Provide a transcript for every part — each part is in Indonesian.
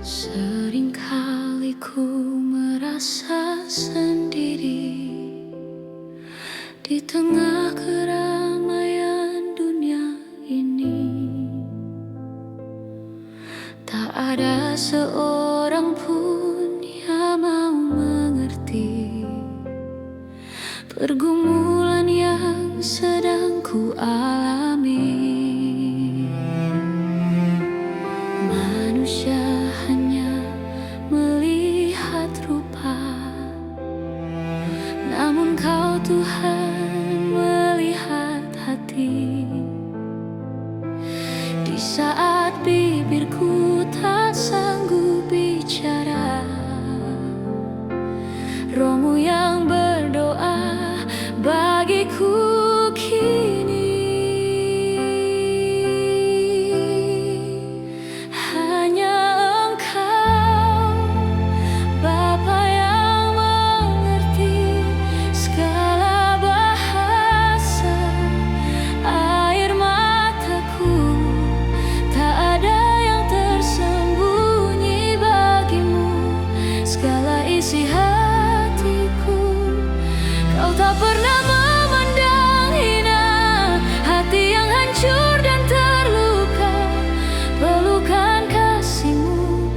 Seringkali ku merasa sendiri di tengah keramaian dunia ini. Tak ada seorang pun yang mau mengerti pergumulan yang sedang ku alami. Manusia hanya melihat rupa, namun Kau Tuhan melihat hati. Di saat bibirku tak sanggup bicara, Roh-Mu yang berdoa bagiku kini. Hanya Engkau, Bapa yang mengerti segala bahasa air mataku. Tak ada yang tersembunyi bagimu, segala isi hatiku. Kau tak pernah memandang hina hati yang hancur dan terluka. Pelukan kasih-Mu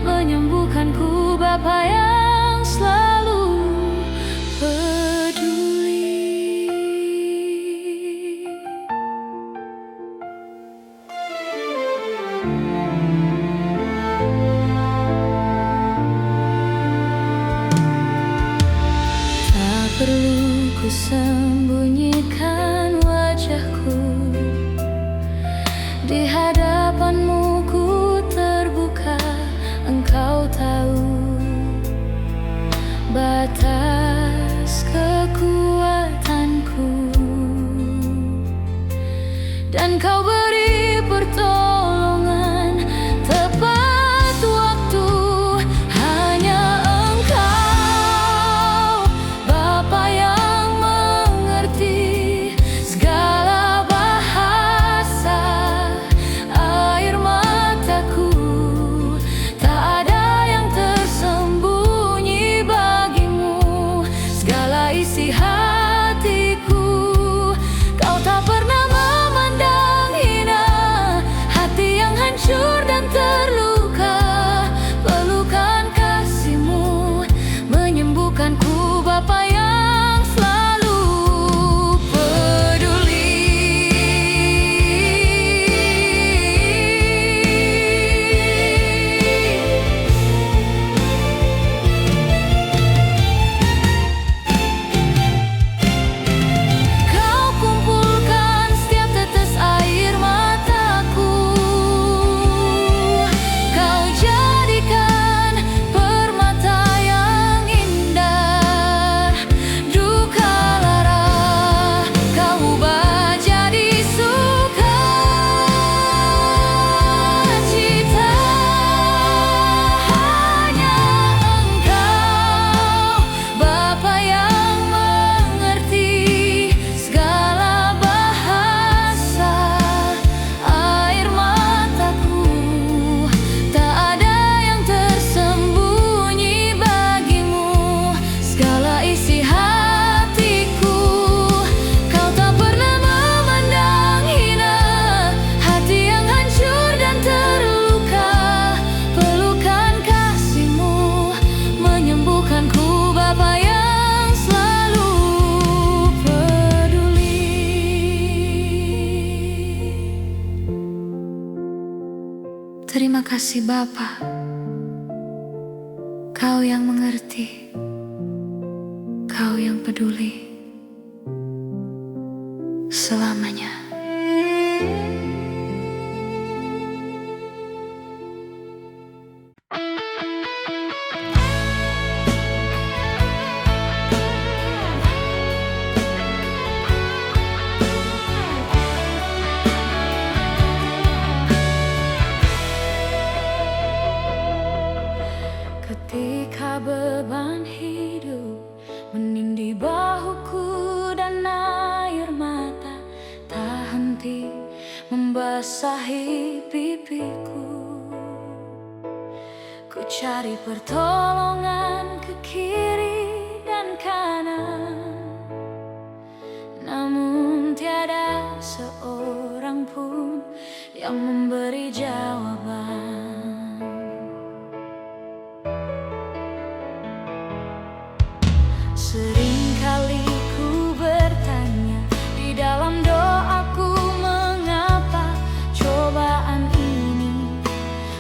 menyembuhkanku, Bapa yang selalu peduli. Tak perlu ku sembunyikan wajahku, di hadapan-Mu ku terbuka. Engkau tahu batas kekuatanku, dan Kau beri pertolongan tepat waktu. Hanya Engkau, Bapa yang mengerti segala bahasa air mataku. Tak ada yang tersembunyi bagimu, segala isi hatiku. Kau tak pernah memandang hina hati yang hancur dan terluka. Pelukan kasih-Mu menyembuhkanku, Bapa yang selalu peduli. Kau kumpulkan setiap tetes air mataku. Kau jadikan permata yang indah. Duka lara Kau ubah jadi sukacita. Hanya Engkau, Bapa yang mengerti segala bahasa air mataku. Tak ada yang tersembunyi bagimu, segala isi hatiku. Kau tak pernah memandang hina hati yang hancur dan terluka. Pelukan kasih-Mu menyembuhkanku, Bapa yang selalu peduli. Terima kasih Bapa, Kau yang mengerti, Kau yang peduli selamanya. Ketika beban hidup menindih bahuku dan air mata tak membasahi pipiku. Ku cari pertolongan ke kiri dan kanan, namun tiada seorang pun yang memberi jawaban. Seringkali ku bertanya di dalam doaku, mengapa cobaan ini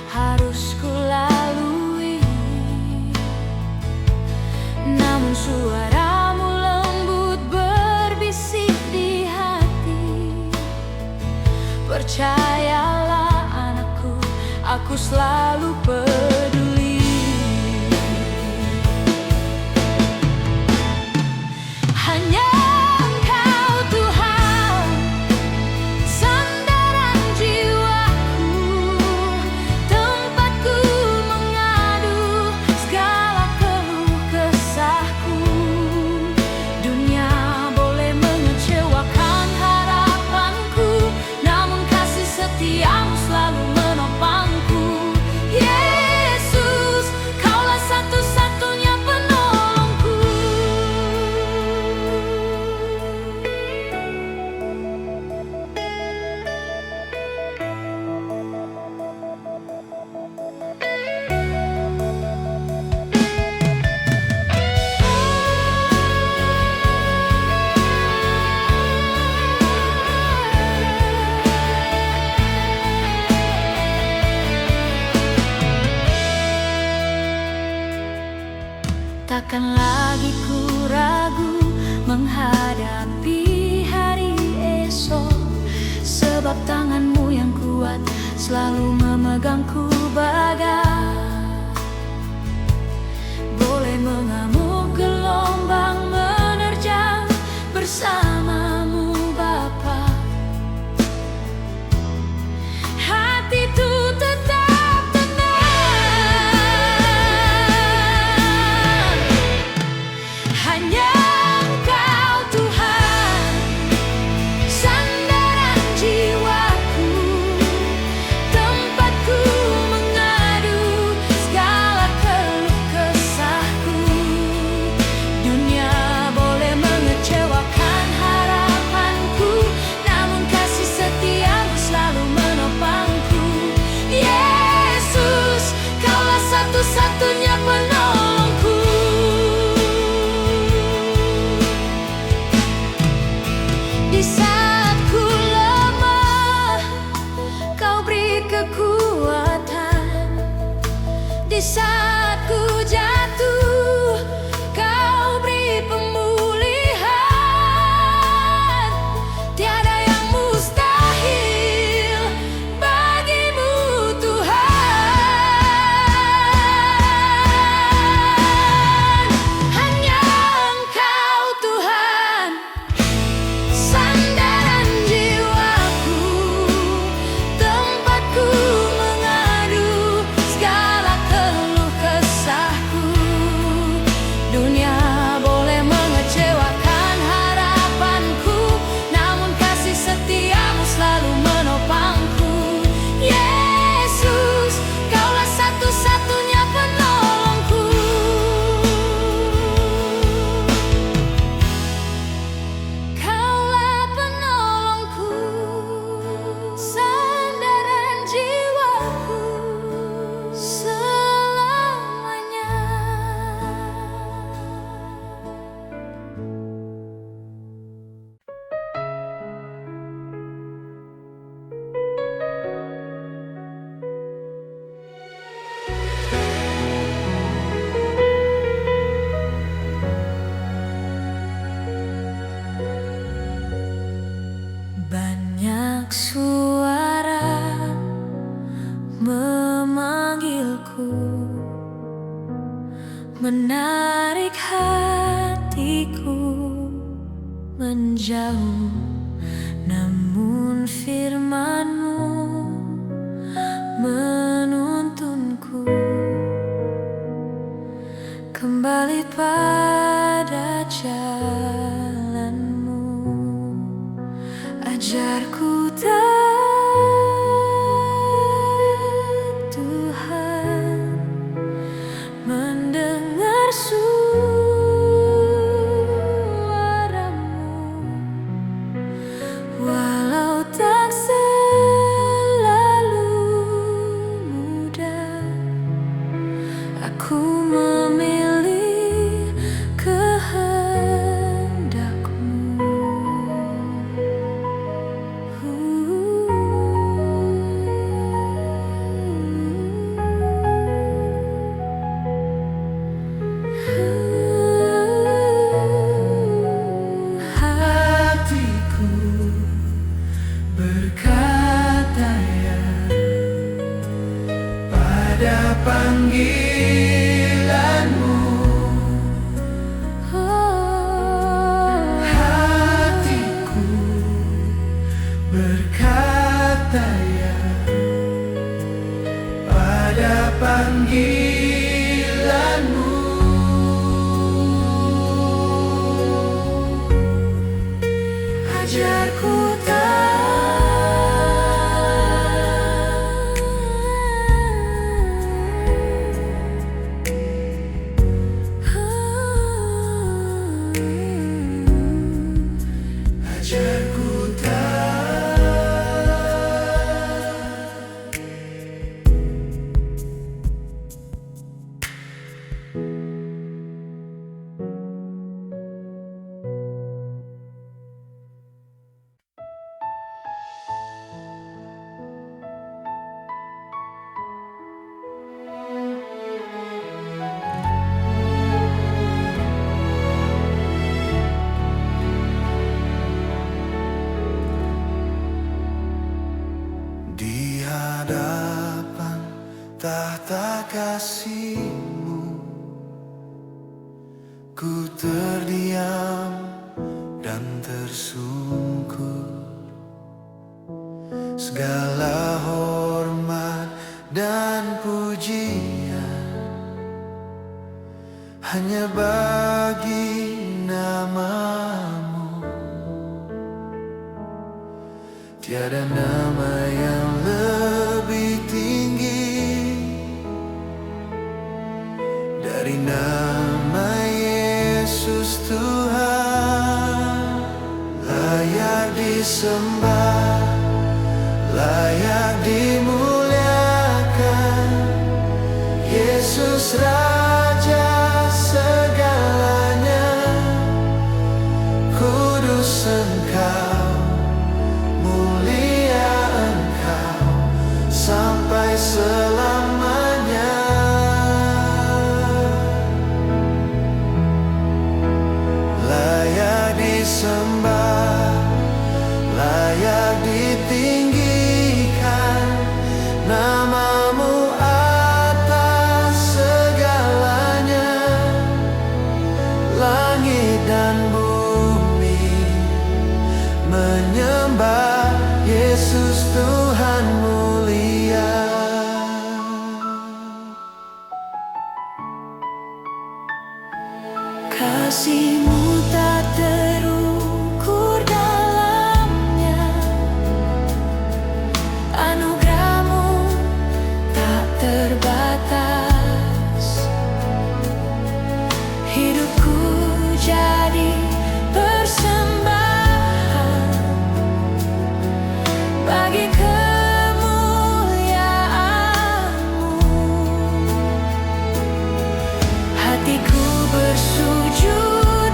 harus ku lalui. Namun suaramu lembut berbisik di hati, percayalah anakku, aku selalu peduli. Hanya Engkau Tuhan, sandaran jiwaku, tempatku mengadu segala keluh kesahku. Dunia boleh mengecewakan harapanku, namun kasih setiamu selalu menopangku. Yesus, Kaulah satu-satunya penolongku. Takkan lagi ku ragu menghadapi hari esok, sebab tanganmu yang kuat selalu memegangku bagai. Boleh mengamuk gelombang menerjang bersamamu Bapa, hatiku tetap tenang. Hanya Engkau Tuhan, sandaran jiwaku, tempatku mengadu segala keluh kesahku. Dunia boleh mengecewakan harapanku, namun kasih setiamu selalu menopangku. Yesus, Kaulah satu-satunya penolongku. Di saat ku lemah, Kau beri kekuatan. Di saat ku jatuh, Kau beri pemulihan. Tiada yang mustahil bagimu Tuhan. Hanya Engkau Tuhan, sandaran jiwaku, tempatku mengadu segala keluh kesahku. Dunia boleh mengecewakan harapanku, namun kasih setiamu selalu menopangku. Yesus, Kaulah satu-satunya penolongku. Kaulah penolongku, sandaran jiwaku selamanya. Banyak suara memanggilku, menarik hatiku menjauh, namun firman-Mu menuntunku kembali pada jalan-Mu. Ajarku tak Tuhan Aku memilih kehendak-Mu. Hatiku berkata ya pada panggilan-Mu. Hatiku berkata ya pada panggilan-Mu. Ajarku Ajarku di hadapan tahta kasih-Mu, ku terdiam dan tersungkur. Segala hormat dan pujian hanya bagi nama-Mu. Tiada nama yang lebih tinggi dari nama Yesus Tuhan. Layak disembah, layak dimuliakan, Yesus Raja segalanya. Kudus Engkau, mulia Engkau sampai selamanya. Layak disembah, layak ditinggikan, nama-Mu atas segalanya. Langit dan bumi menyembah Yesus Tuhan mulia. kasih-Mu tak terukur dalamnya, anugerah-Mu tak terbatas. Hidupku jadi persembahan bagi kemuliaan-Mu. Hatiku bersujud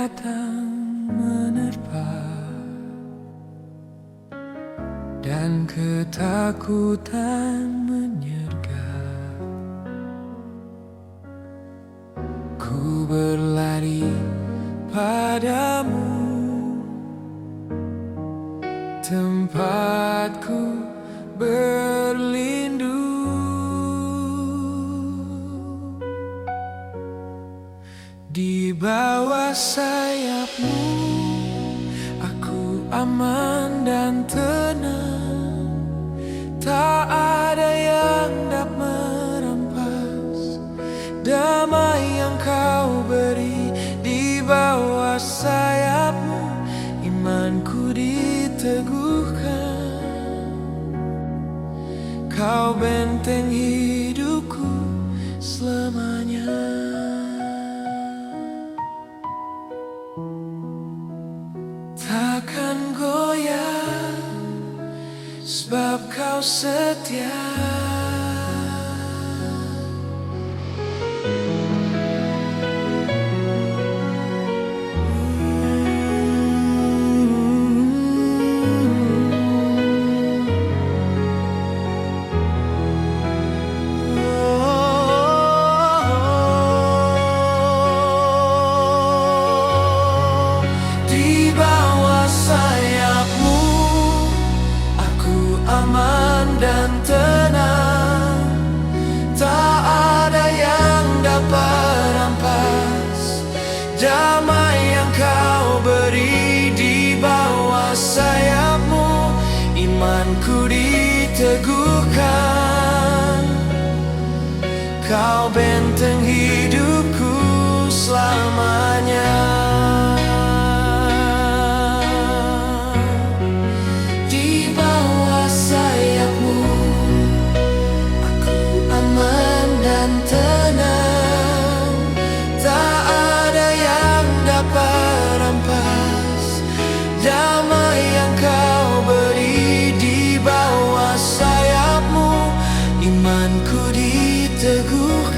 datang menerpa, dan ketakutan menyergap. Ku berlari padamu, tempatku berlindung. Di bawah sayapmu aku aman dan tenang. Tak ada yang dapat merampas damai yang kau beri. Di bawah sayapmu imanku diteguhkan. Kau benteng hidupku selamanya. Takkan goyah sebab kau setia. Aman dan tenang, tak ada yang dapat rampas damai yang kau beri. Di bawah sayapmu imanku diteguhkan. Kau benteng hidupku selamanya. Imanku diteguhkan.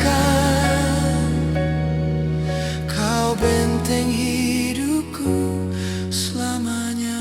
Kau benteng hidupku selamanya.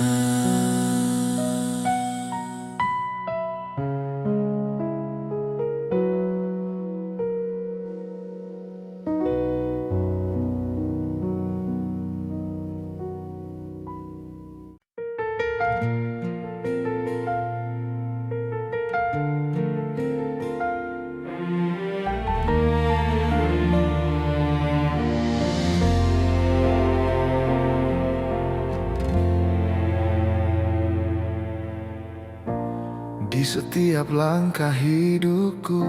Di setiap langkah hidupku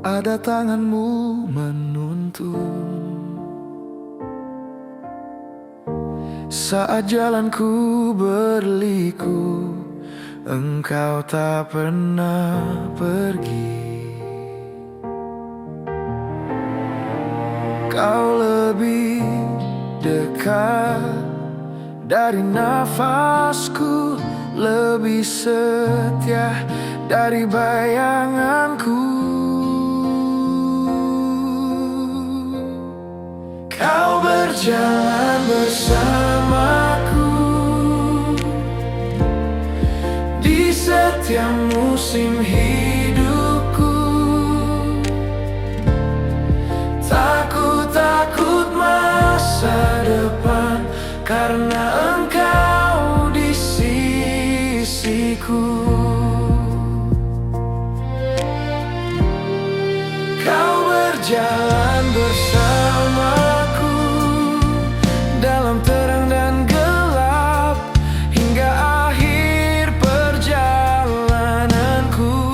ada tanganmu menuntun. Saat jalanku berliku, engkau tak pernah pergi. Kau lebih dekat dari nafasku, lebih setia dari bayanganku. Kau berjalan bersamaku di setiap musim hidupku. Takut masa depan, karena engkau di sisiku. Kau berjalan bersamaku dalam terang dan gelap, hingga akhir perjalananku.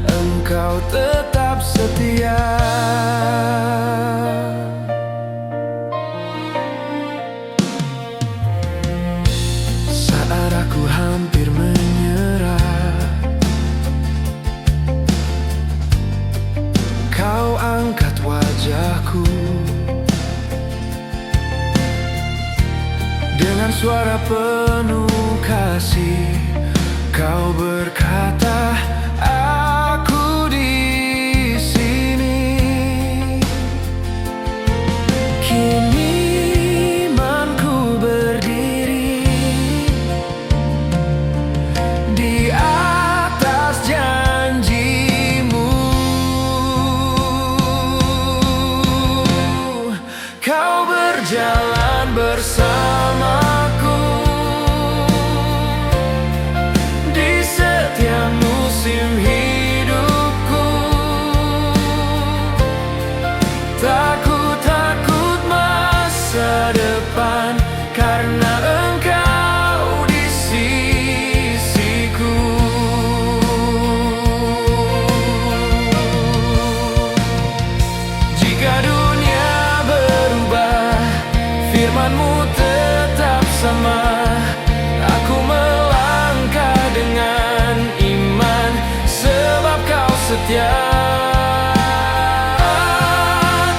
Engkau tetap setia. Aku hampir menyerah, kau angkat wajahku dengan suara penuh kasih. Kau berkata, aku di sini. berjalan bersamaku di setiap musim hidupku. Takut masa depan karena Engkau di sisiku. Jika dunia berubah, firman-Mu tetap sama. Aku melangkah dengan iman, sebab Kau setia.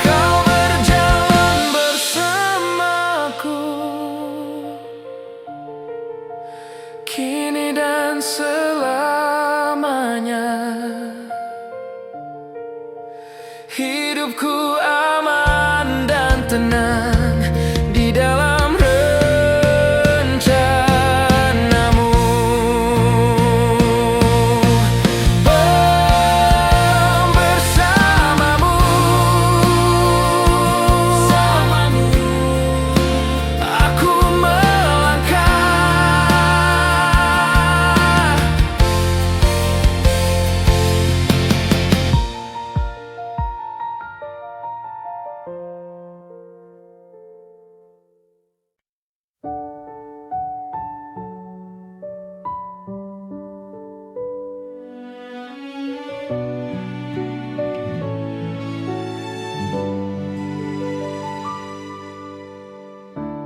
Kau berjalan bersamaku kini dan selamanya. Hidupku aman dan tenang di dalam rencana-Mu. Bersamamu, aku melangkah.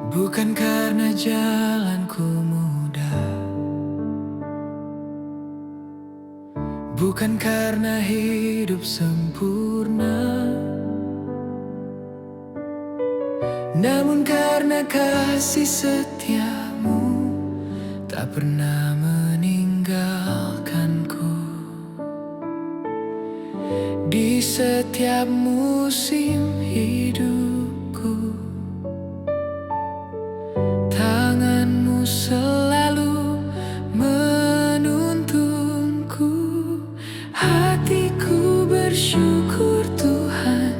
Bukan karena jalanku mudah, bukan karena hidup sempurna, namun karena kasih setia-Mu tak pernah meninggalkanku. Di setiap musim hidupku, tangan-Mu selalu menuntunku. Hatiku bersyukur Tuhan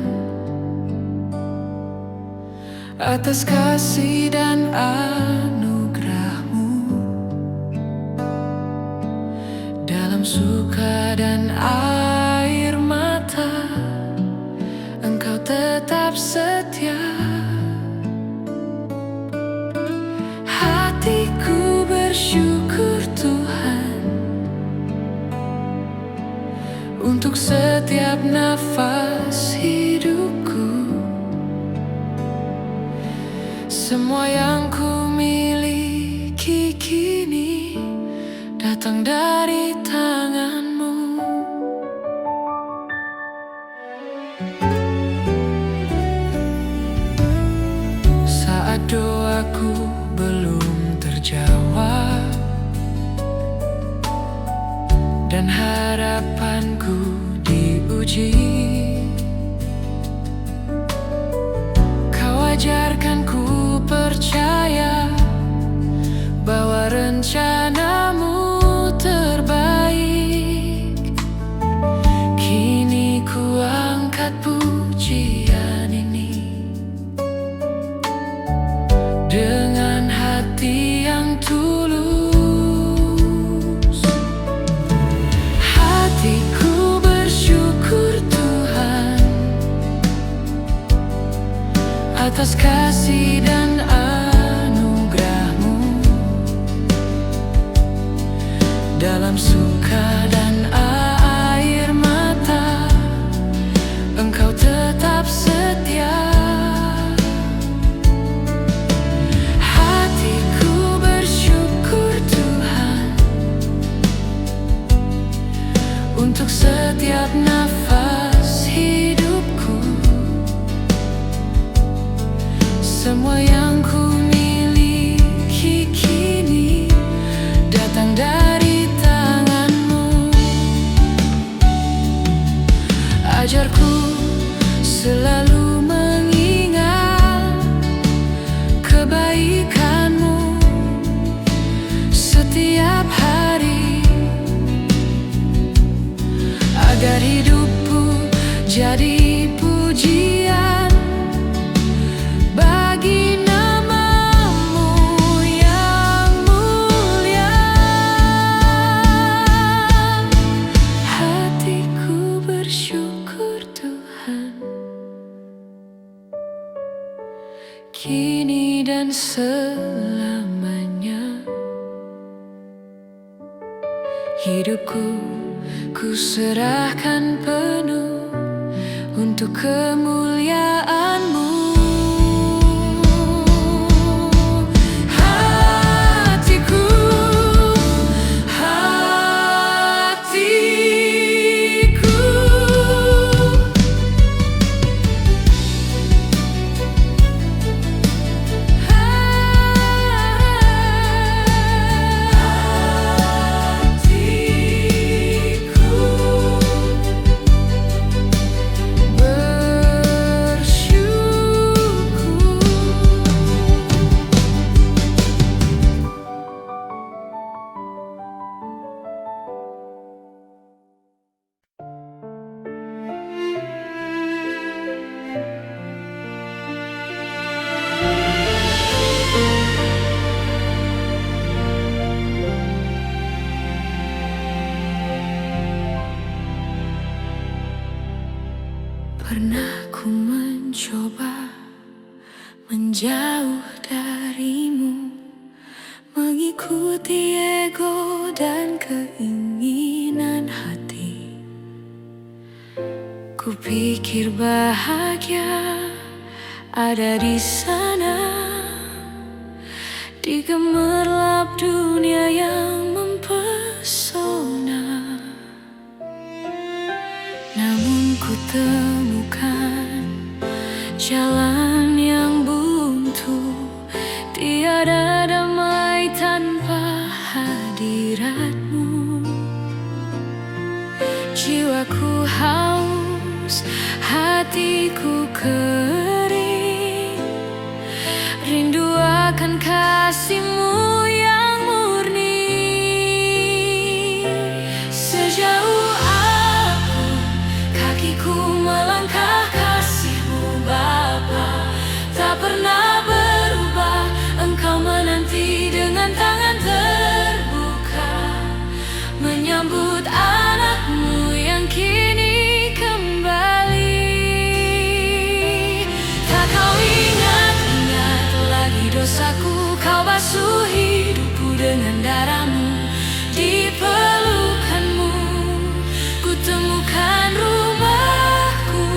atas kasih dan anugerah-Mu. Dalam suka dan air mata, Engkau tetap setia. Hatiku bersyukur Tuhan untuk setiap nafas hidupku. Semua yang ku miliki kini datang dari tangan-Mu. Saat doaku belum terjawab dan harapanku diuji, Kau ajarkan ku percaya bahwa rencana-Mu terbaik. Kini ku angkat pujian ini dengan hati yang tulus. Hatiku bersyukur Tuhan atas kasih dan anugerah-Mu. Dalam suka dan air mata, Engkau tetap setia. Hatiku bersyukur Tuhan untuk setiap nafas hidupku. Semua yang ku miliki kini datang dari tangan-Mu. Ajarku selalu mengingat kebaikan-Mu setiap hari, agar hidupku jadi pujian bagi kini dan selamanya. Hidupku ku serahkan penuh untuk kemuliaan-Mu. Hatiku, hatiku, pernah ku mencoba menjauh darimu, mengikuti ego dan keinginan hati. Ku pikir bahagia ada di sana, di gemerlap dunia yang mempesona. Namun ku temukan jalan yang buntu, tiada damai tanpa hadirat-Mu. Jiwaku haus, hatiku kering, rindu akan kasih-Mu yang murni. Sejauh kakiku melangkah, kasih-Mu Bapa tak pernah berubah. Engkau menanti dengan tangan terbuka, menyambut anak-Mu yang kini kembali. Tak kau ingat-ingat lagi dosaku, kau basuh hidupku dengan darah-Mu. Di pelukan-Mu ku temukan rumahku.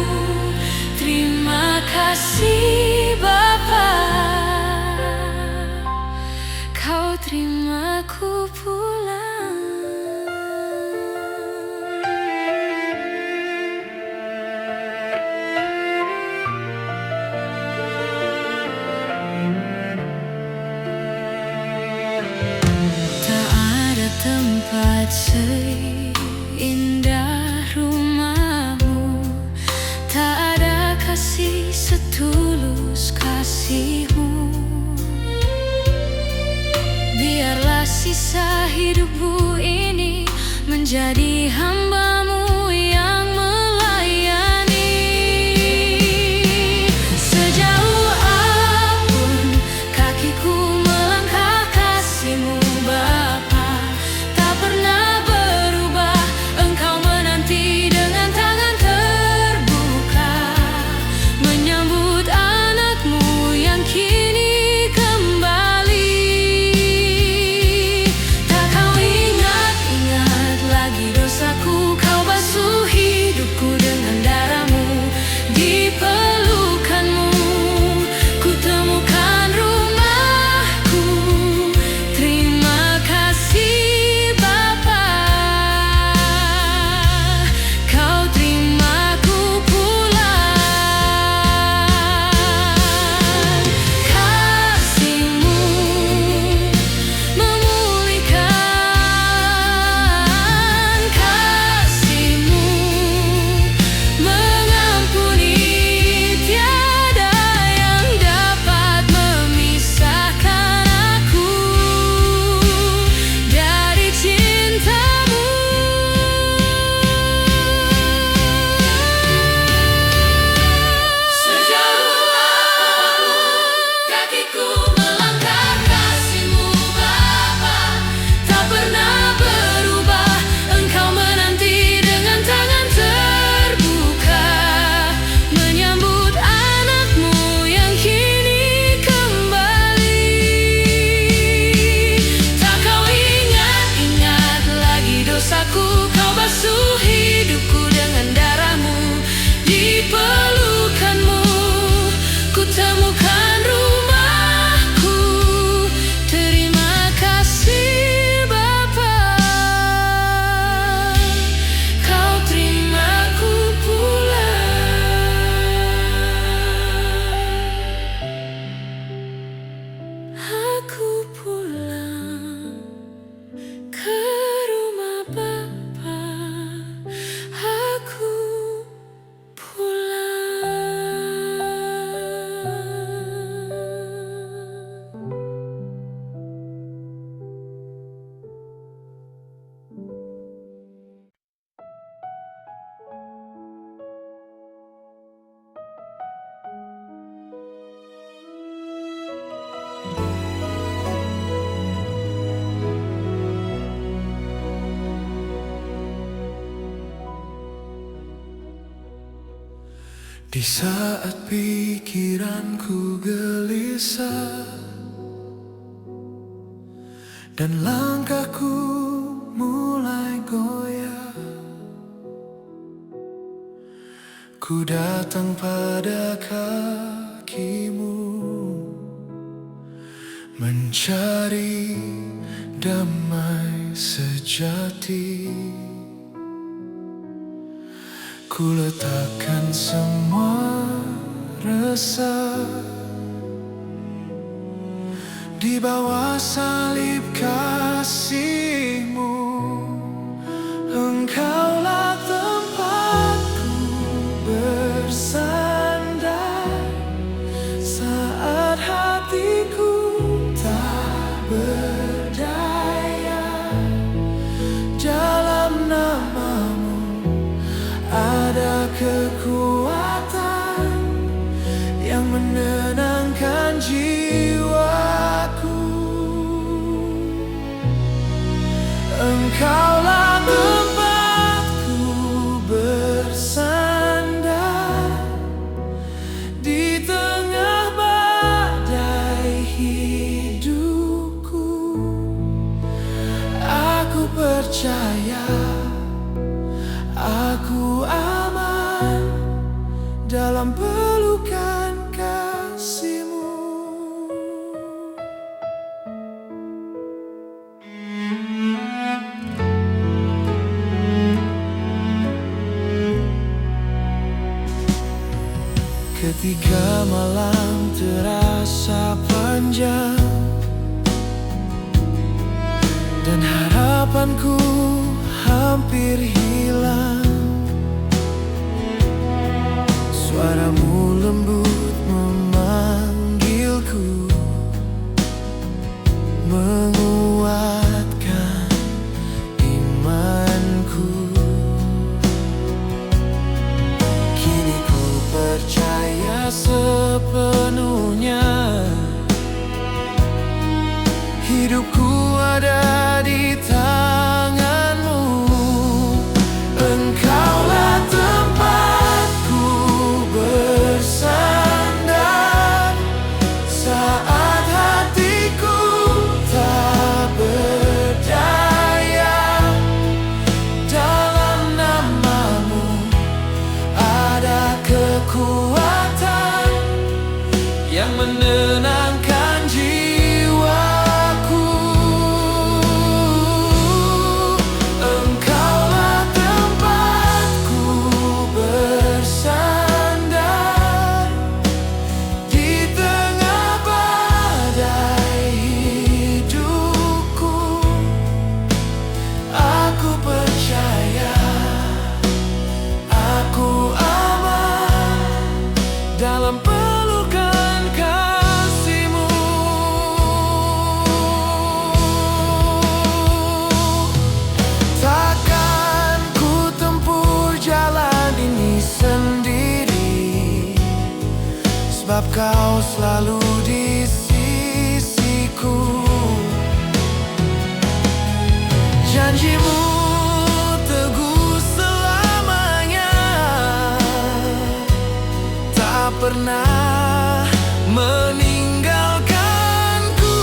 Terima kasih Bapa, kau terimaku pulang. Tak ada tempat seindah rumah-Mu, tak ada kasih setulus kasih-Mu. Biarlah sisa hidupku ini menjadi hamba-Mu yang melayani. Sejauh apapun kakiku melangkah, kasih-Mu Bapa tak pernah berubah. Engkau menanti dengan tangan terbuka, menyambut anak-Mu yang kini kembali. Tak kau ingat-ingat lagi dosaku, bukan rumahku. Terima kasih Bapa, Kau terimaku pulang. Aku pulang ke rumah Bapa. Aku Di saat pikiranku gelisah dan langkahku mulai goyah, ku datang pada kaki-Mu mencari damai sejati. Ku letakkan semua resah di bawah salib kasih-Mu. Engkaulah tempatku bersandar saat hatiku tak berdaya. Dalam nama-Mu ada kekuatan yang menenangkan jiwaku. Engkaulah tempatku bersandar di tengah badai hidupku. Aku percaya aku aman dalam pelukan kasih-Mu. Ketika malam terasa panjang dan harapanku hampir hilang, suara-Mu lembut memanggilku, menguatkan imanku. Kini ku percaya sepenuhnya, hidupku ada di tangan-Mu. Engkaulah tempatku bersandar saat hatiku tak berdaya. Dalam nama-Mu ada kekuatan yang menenangkan jiwaku. Engkaulah tempatku bersandar di tengah badai hidupku. Aku percaya aku aman dalam pelukan kasih-Mu. Takkan ku tempuh jalan ini sendiri, sebab Kau selalu di sisiku. Janji-Mu teguh selamanya, tak pernah meninggalkanku.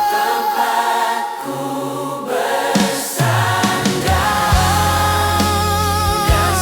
Tempatku bersandar dan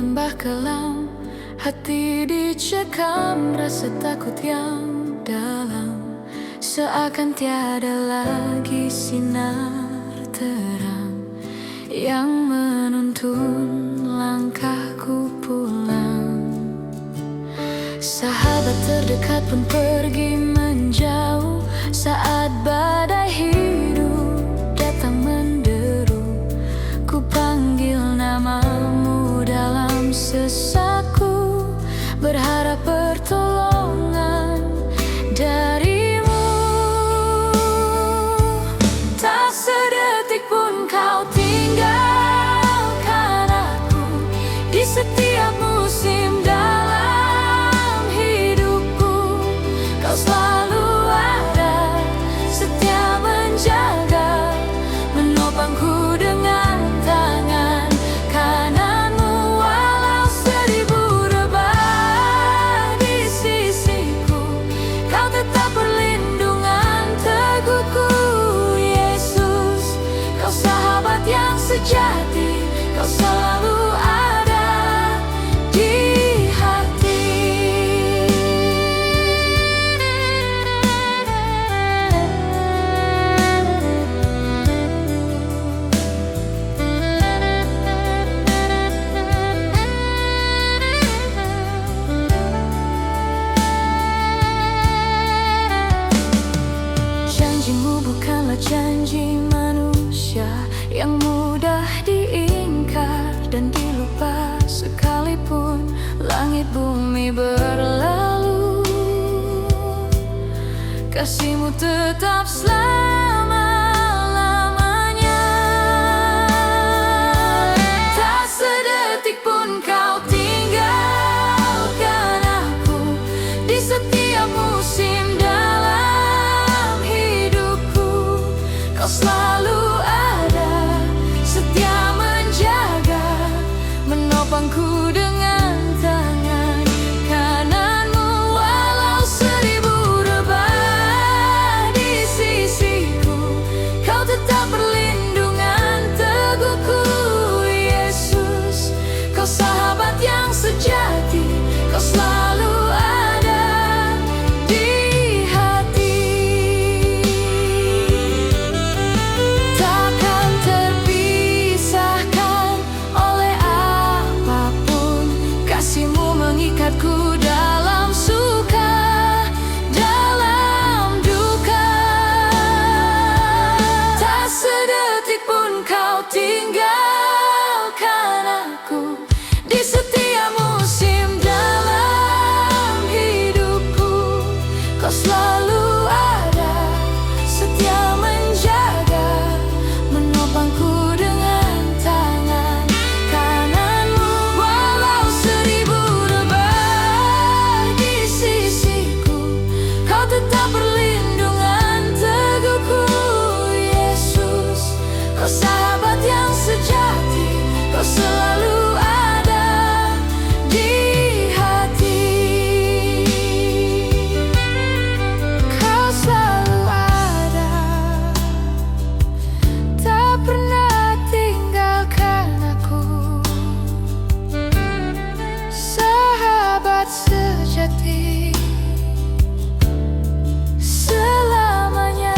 lembah kelam, hati dicekam rasa takut yang dalam, seakan tiada lagi sinar terang yang menuntun langkahku pulang. Sahabat terdekat pun pergi menjauh saat badai hidup datang menderu. Ku panggil namamu dalam sesakku, berharap pertolongan darimu. Tak sedetik pun kau tinggalkan aku di setiap musim dalam hidupku. Kau selalu ada, setia menjaga, menopangku dengan tangan kananmu. Walau seribu rebah di sisiku, kau tetap perlindungan teguhku. Yesus, kau sahabat yang sejati, kau selalu ada di hati. Janjimu bukanlah janji manusia yang mudah diingkar dan dilupa, sekalipun langit bumi berlalu. Kasihmu tetap selama-lamanya. Tak sedetik pun kau tinggalkan aku di setiap musim dalam hidupku. Kau selalu ada, setia menjaga, menopangku dengan tangan kananmu. Walau seribu rebah di sisiku, kau tetap perlindungan teguhku. Yesus, kau sahabat yang sejati, kau selalu ada di hati. Takkan terpisahkan oleh apapun, kasihmu mengikatku dalam suka, dalam duka. Tak sedetik pun kau tinggalkan aku di setiap musim dalam hidupku. Kau selalu ada, setia menjaga, menopangku dengan tangan kananmu. Walau seribu rebah di sisiku, kau tetap perlindungan teguhku. Yesus, kau sahabat yang sejati, kau selalu ada di hati. Kau selalu ada, tak pernah tinggalkan aku. Sahabat sejati selamanya.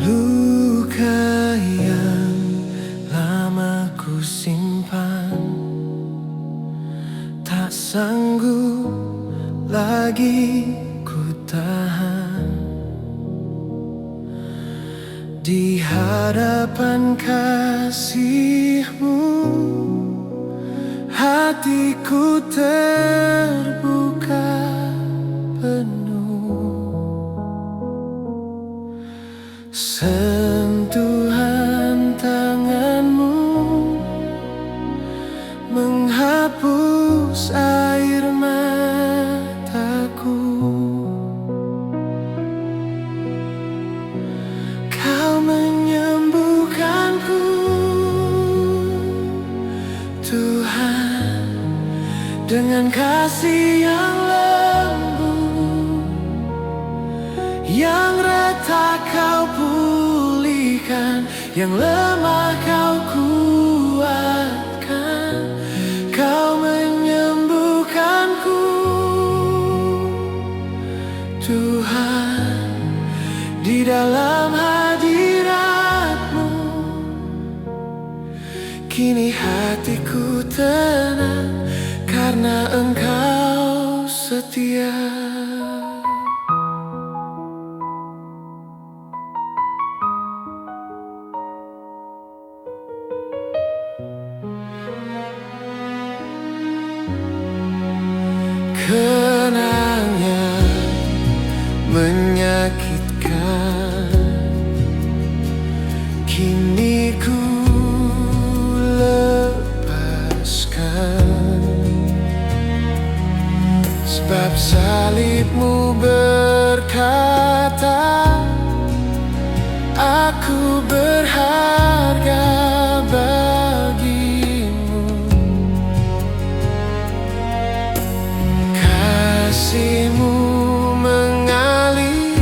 Luka yang lama ku simpan, tak sanggup lagi ku tahan. Di hadapan kasih-Mu, hatiku terbuka penuh. Sentuhan tangan-Mu menghapus air mataku. Kau menyembuhkan dengan kasih yang lembut, yang retak kau pulihkan, yang lemah kau kuatkan, kau menyembuhkanku. Tuhan, di dalam hadirat-Mu kini hatiku tenang, karena Engkau setia. Kenangan menyakitkan kini ku lepaskan, sebab salib-Mu berkata, aku berharga bagimu. Kasih-Mu mengalir,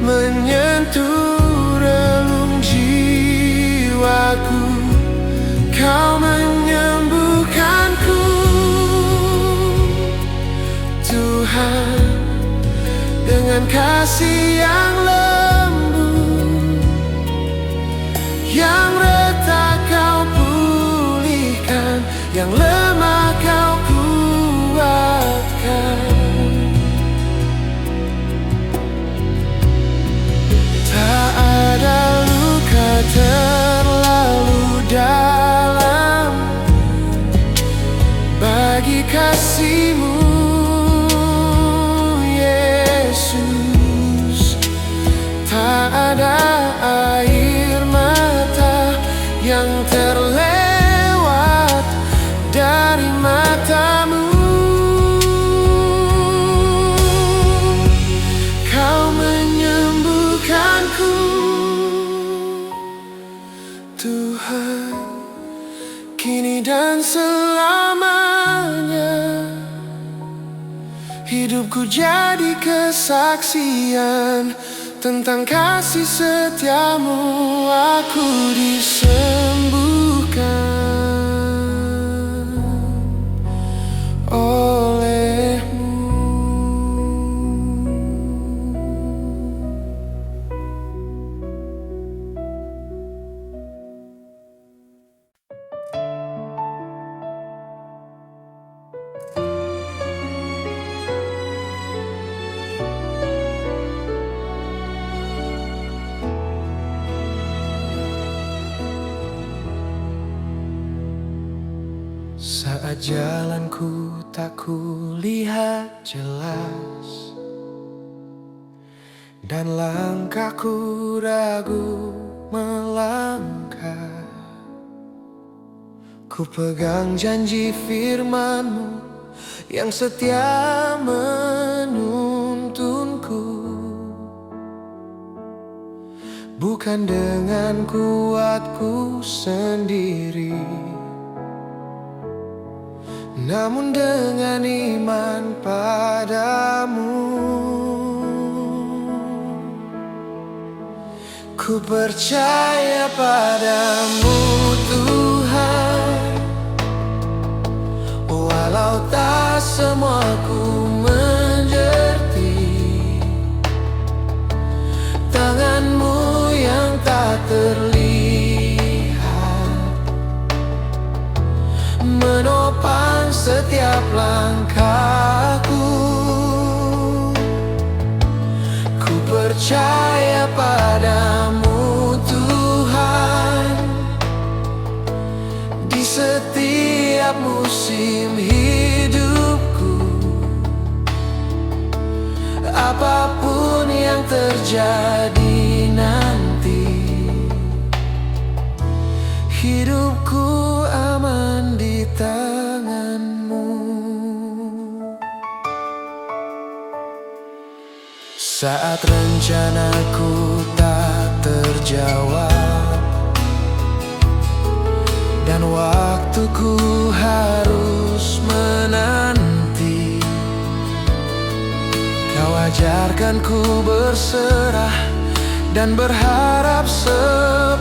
menyentuh relung jiwaku, kau menyembuhkanku. Tuhan, dengan kasih yang lembut, yang retak kau pulihkan, yang lemah kau kuatkan. Tak ada luka terlalu dalam bagi kasih-Mu, Yesus. Tak ada air mata yang terlewat dari mata-Mu. Kau menyembuhkanku. Tuhan, kini dan selamanya hidupku jadi kesaksian tentang kasih setia-Mu. Aku disembuhkan oleh-Mu. Saat jalanku tak kulihat jelas, dan langkahku ragu melangkah, ku pegang janji firman-Mu yang setia menuntunku. Bukan dengan kuatku sendiri, namun dengan iman padamu. Ku percaya padamu, Tuhan, walau tak semua ku mengerti. Tangan-Mu yang tak terlihat menopang setiap langkahku. Ku percaya padamu, Tuhan, di setiap musim hidupku. Apapun yang terjadi nanti, hidupku aman di tangan-Mu. Saat rencanaku tak terjawab, dan waktuku harus menanti. Kau ajarkan ku berserah dan berharap sepenuhnya.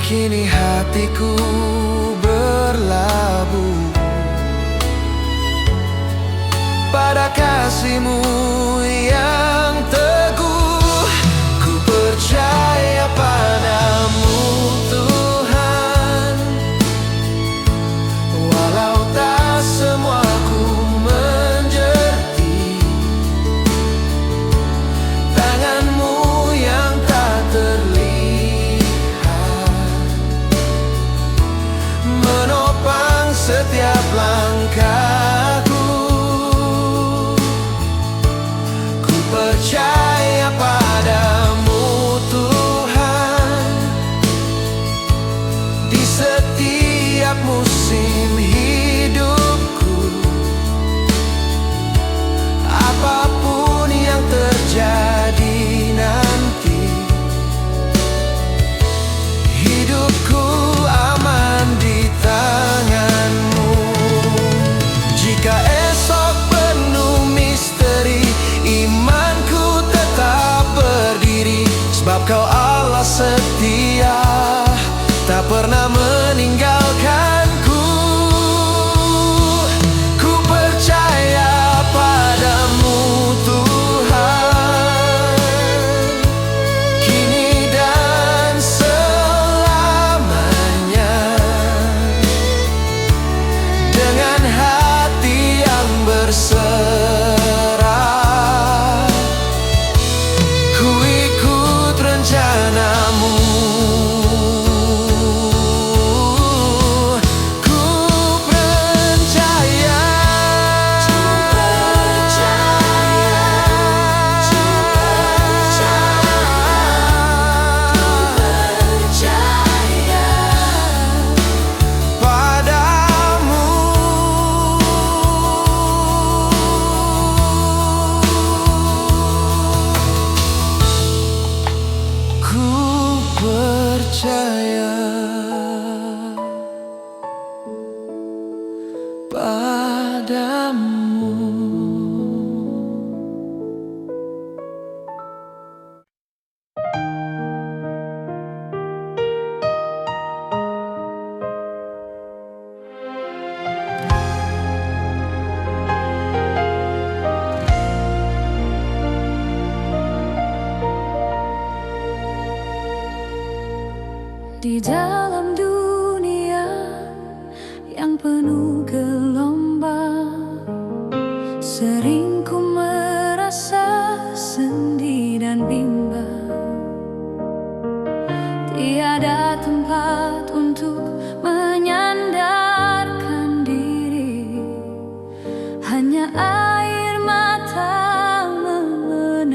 Kini hatiku berlabuh pada kasih-Mu yang teguh. Ku percaya padamu Tuhan, walau tak semua ku mengerti. Tangan-Mu yang tak terlihat menopang setiap langkahku. Percaya padamu Tuhan, di setiap musim hidupku. Apapun yang terjadi nanti, hidupku aman di tangan-Mu. Jika esok penuh misteri, imanku tetap berdiri, sebab Kau Allah setia, tak pernah meninggalkanku. Ku percaya padamu Tuhan, kini dan selamanya. Dengan hati yang berserah, ku ikut rencana-Mu. Ku percaya, padamu. Ku percaya padamu. Di dalam dunia yang penuh gelombang, sering ku merasa sedih dan bimbang. Tiada tempat untuk menyandarkan diri, hanya air mata menemani.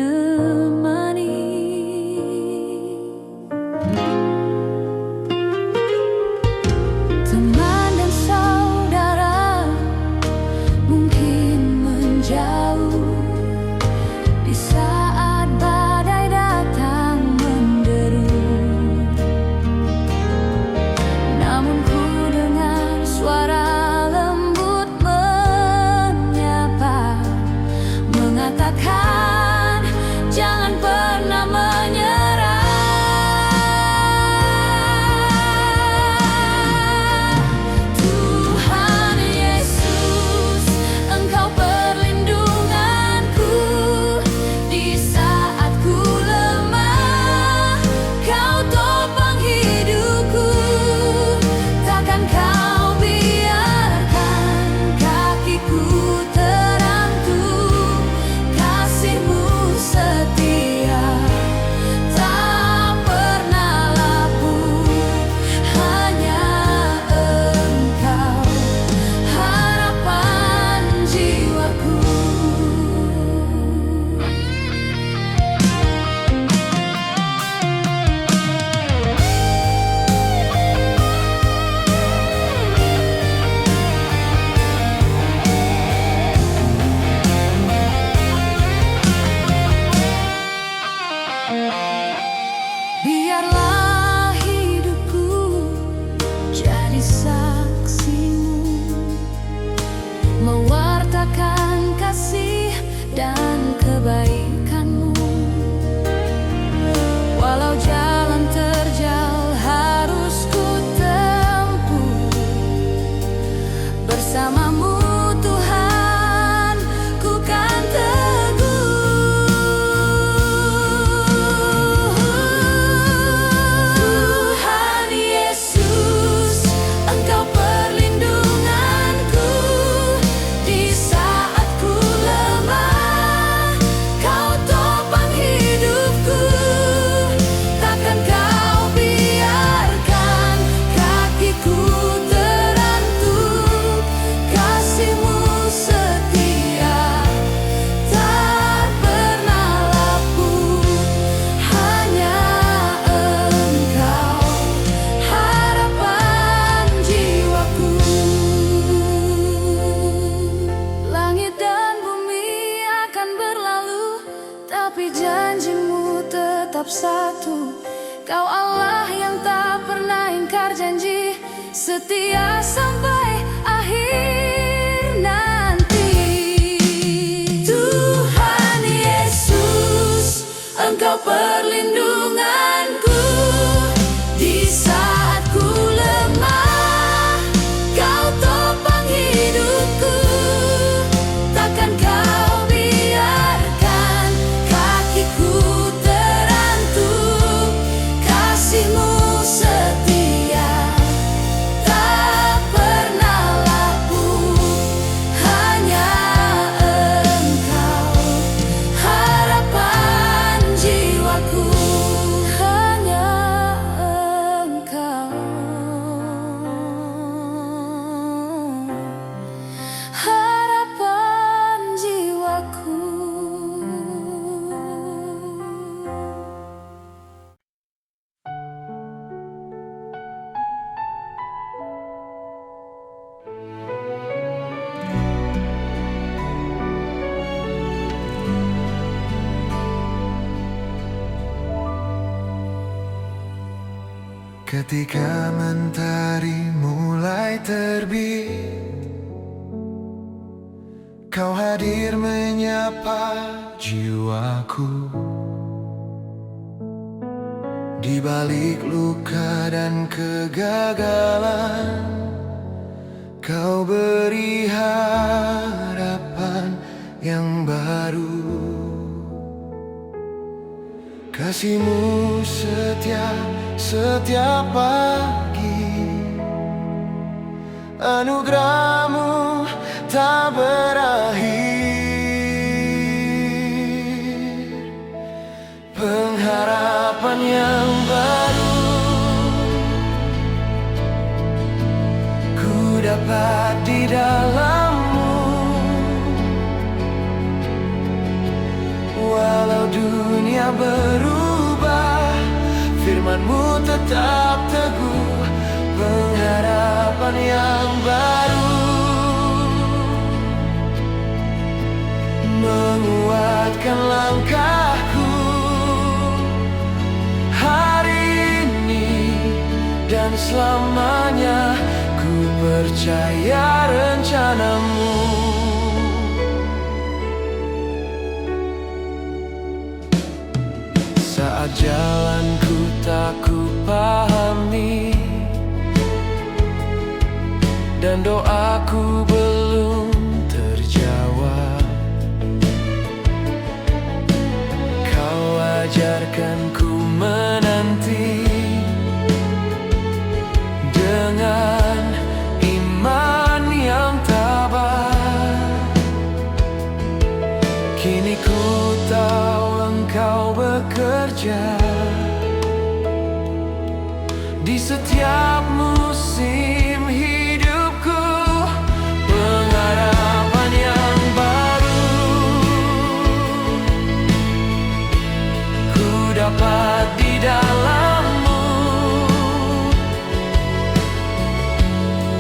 janjimu tetap satu. Kau Allah yang tak pernah ingkar janji, setia sampai akhir nanti. Tuhan Yesus, Engkau perlindunganku di saat ku lemah. Kau topang hidupku, takkan Kau biarkan kakiku terantuk. Kasih-Mu setia, tak pernah lapuk. Hanya Engkau harapan jiwaku, hanya Engkau harapan jiwaku. Ketika mentari mulai terbit, Kau hadir menyapa jiwaku. Di balik luka dan kegagalan, Kau beri harapan yang baru. Kasih-Mu setia setiap pagi, anugerah-Mu tak berakhir. Pengharapan yang baru ku dapat di dalam-Mu. Walau dunia berubah, firman-Mu tetap teguh. Pengharapan yang baru menguatkan langkahku hari ini dan selamanya. Ku percaya rencana-Mu. Saat jalanku tak ku pahami dan doaku belum terjawab, Kau ajarkan ku menanti dengan iman yang tabah. Kini ku tahu Engkau bekerja di setiap musim hidupku. Pengharapan yang baru ku dapat di dalam-Mu.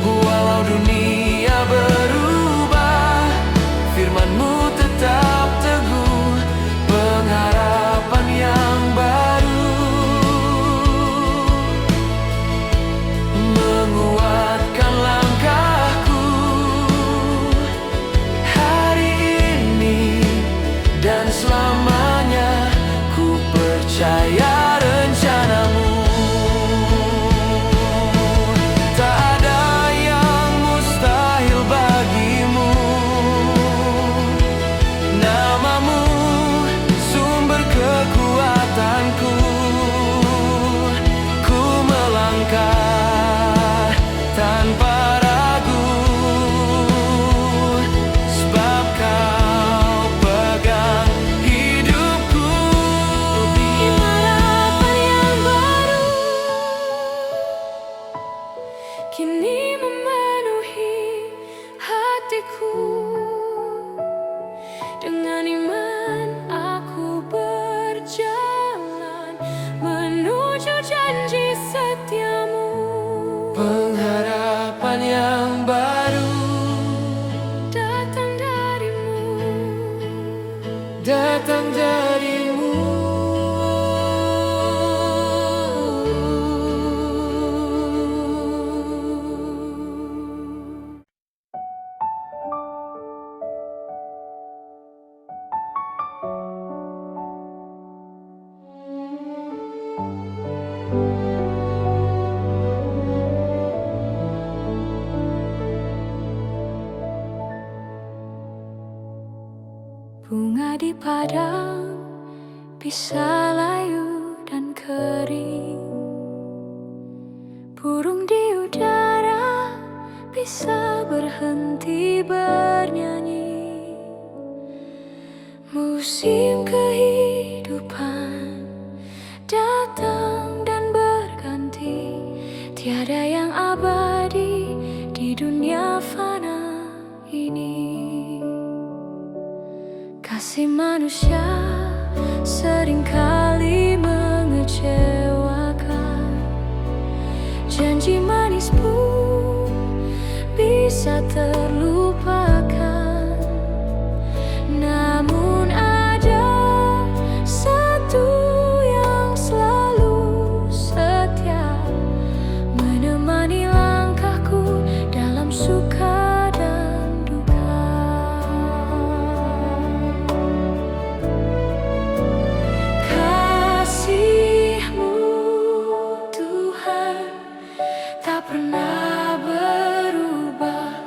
Walau dunia berubah, firman-Mu tetap teguh. Pengharapan yang baru menguatkan langkahku hari ini dan selamanya. Ku percaya rencana-Mu. Tak ada yang mustahil bagi-Mu. Nama-Mu sumber kekuatanku. Ku melangkah tanpa ragu, sebab Kau pegang hidupku. Harapan yang baru kini memenuhi hatiku. Dengan iman aku berjalan menuju janji setia-Mu. Pengharapan yang baru Datang dari-Mu. datang dari-Mu. bisa layu dan kering. Burung di udara bisa berhenti bernyanyi. Musim kehidupan datang dan berganti. Tiada yang abadi di dunia fana ini. Kasih manusia seringkali mengecewakan. Janji manis pun bisa terlupakan. Namun ada satu yang selalu setia, menemani langkahku dalam suka dan duka. Kasih-Mu Tuhan tak pernah berubah.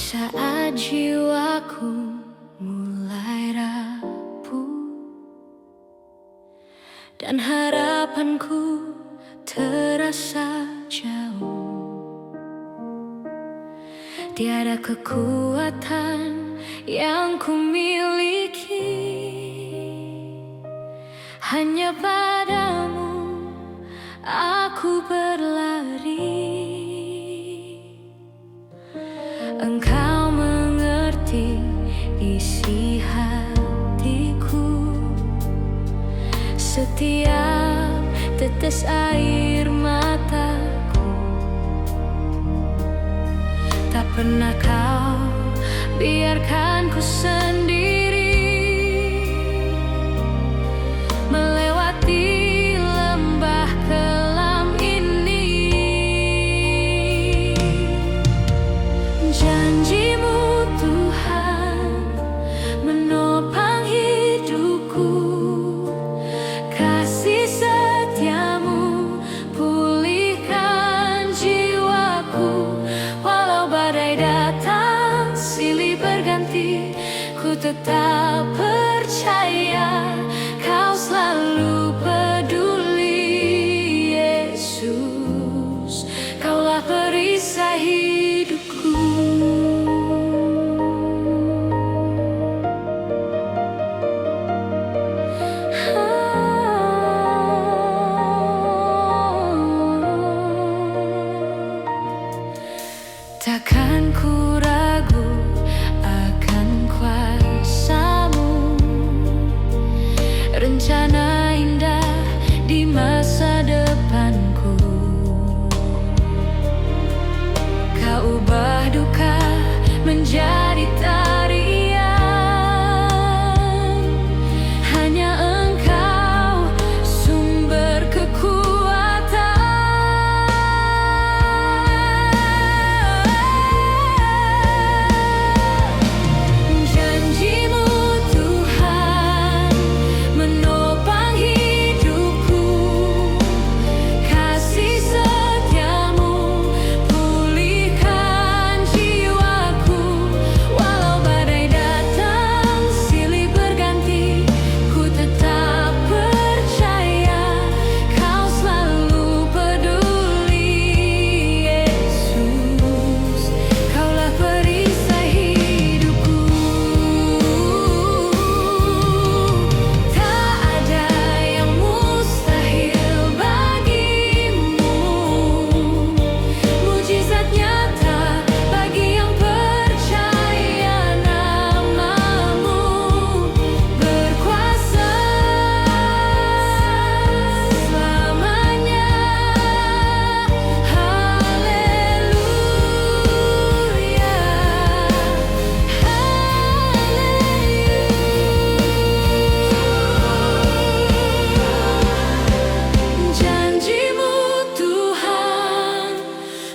saat jiwaku mulai rapuh dan harapanku terasa jauh, tiada kekuatan yang ku miliki, hanya padamu aku berlari. Engkau mengerti isi hatiku, setiap tetes air mataku. Tak pernah kau biarkan ku sendiri melewati lembah kelam ini. Janjimu Tuhan menopang hidupku, kasih setiamu pulihkan jiwaku. Walau badai datang silih berganti, ku tetap percaya kau selalu peduli. Yesus, kaulah perisai hidupku. Takkan ku ragu akan kuasa-Mu, rencana indah di masa depanku. Kau ubah duka menjadi tarian, hanya Engkau sumber kekuatan. Janjimu Tuhan menopang hidupku, kasih setiamu pulihkan jiwaku. Walau badai datang silih berganti, ku tetap percaya kau selalu peduli. Yesus, kaulah perisai hidupku. Tak ada yang mustahil bagimu, mujizat nyata bagi yang percaya. Namamu berkuasa selamanya. Haleluya, janjimu Tuhan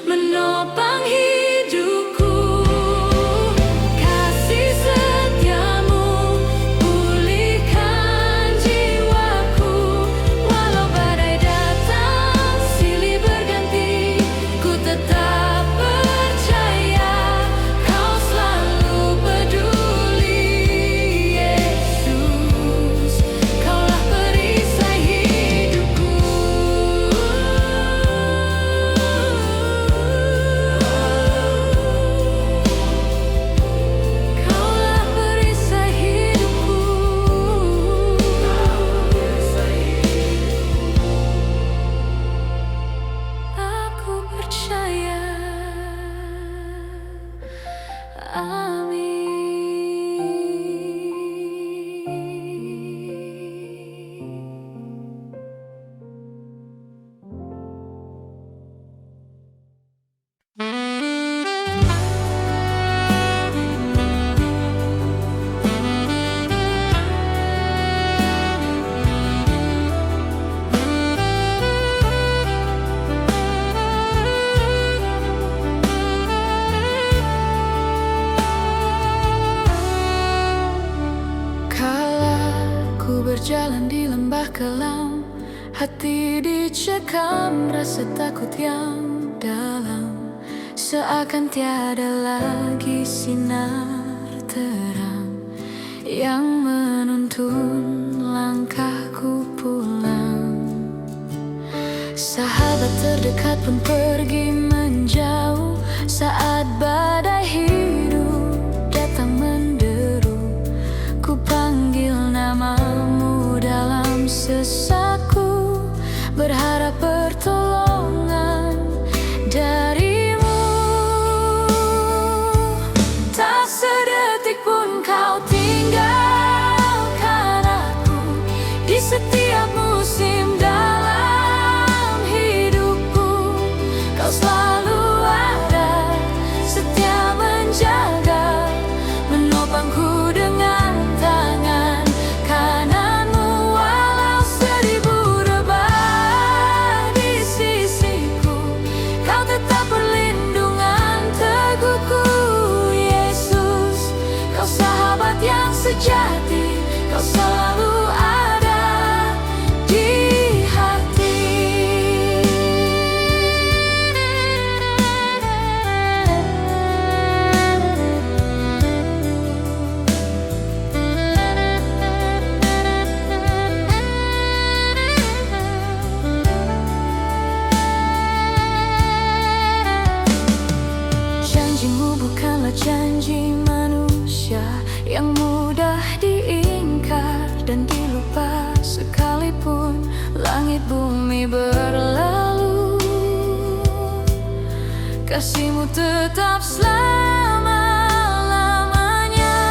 menopang hidupku, kasih setiamu pulihkan jiwaku. Walau badai datang silih berganti, ku tetap percaya kau selalu peduli. Yesus, kaulah perisai hidupku. Kaulah perisai hidupku. Aku percaya. Amin. Berjalan di lembah kelam, hati dicekam rasa takut yang dalam. seakan tiada lagi sinar terang yang menuntun langkahku pulang. Sahabat terdekat pun pergi menjauh saat badai hidup datang menderu. Ku panggil namamu dalam sesakku, berharap pertolongan darimu. Tak sedetik pun kau tinggalkan aku di setiap musim dalam hidupku. Kau selalu ada, setia menjaga, menopangku dengan tangan kananmu. Walau seribu rebah di sisiku, kau tetap perlindungan teguhku. Yesus, kau sahabat yang sejati, kau selalu ada di hati. Janjimu bukanlah janji manusia yang mudah diingkar dan dilupa, sekalipun langit bumi berlalu. Kasihmu tetap selama-lamanya.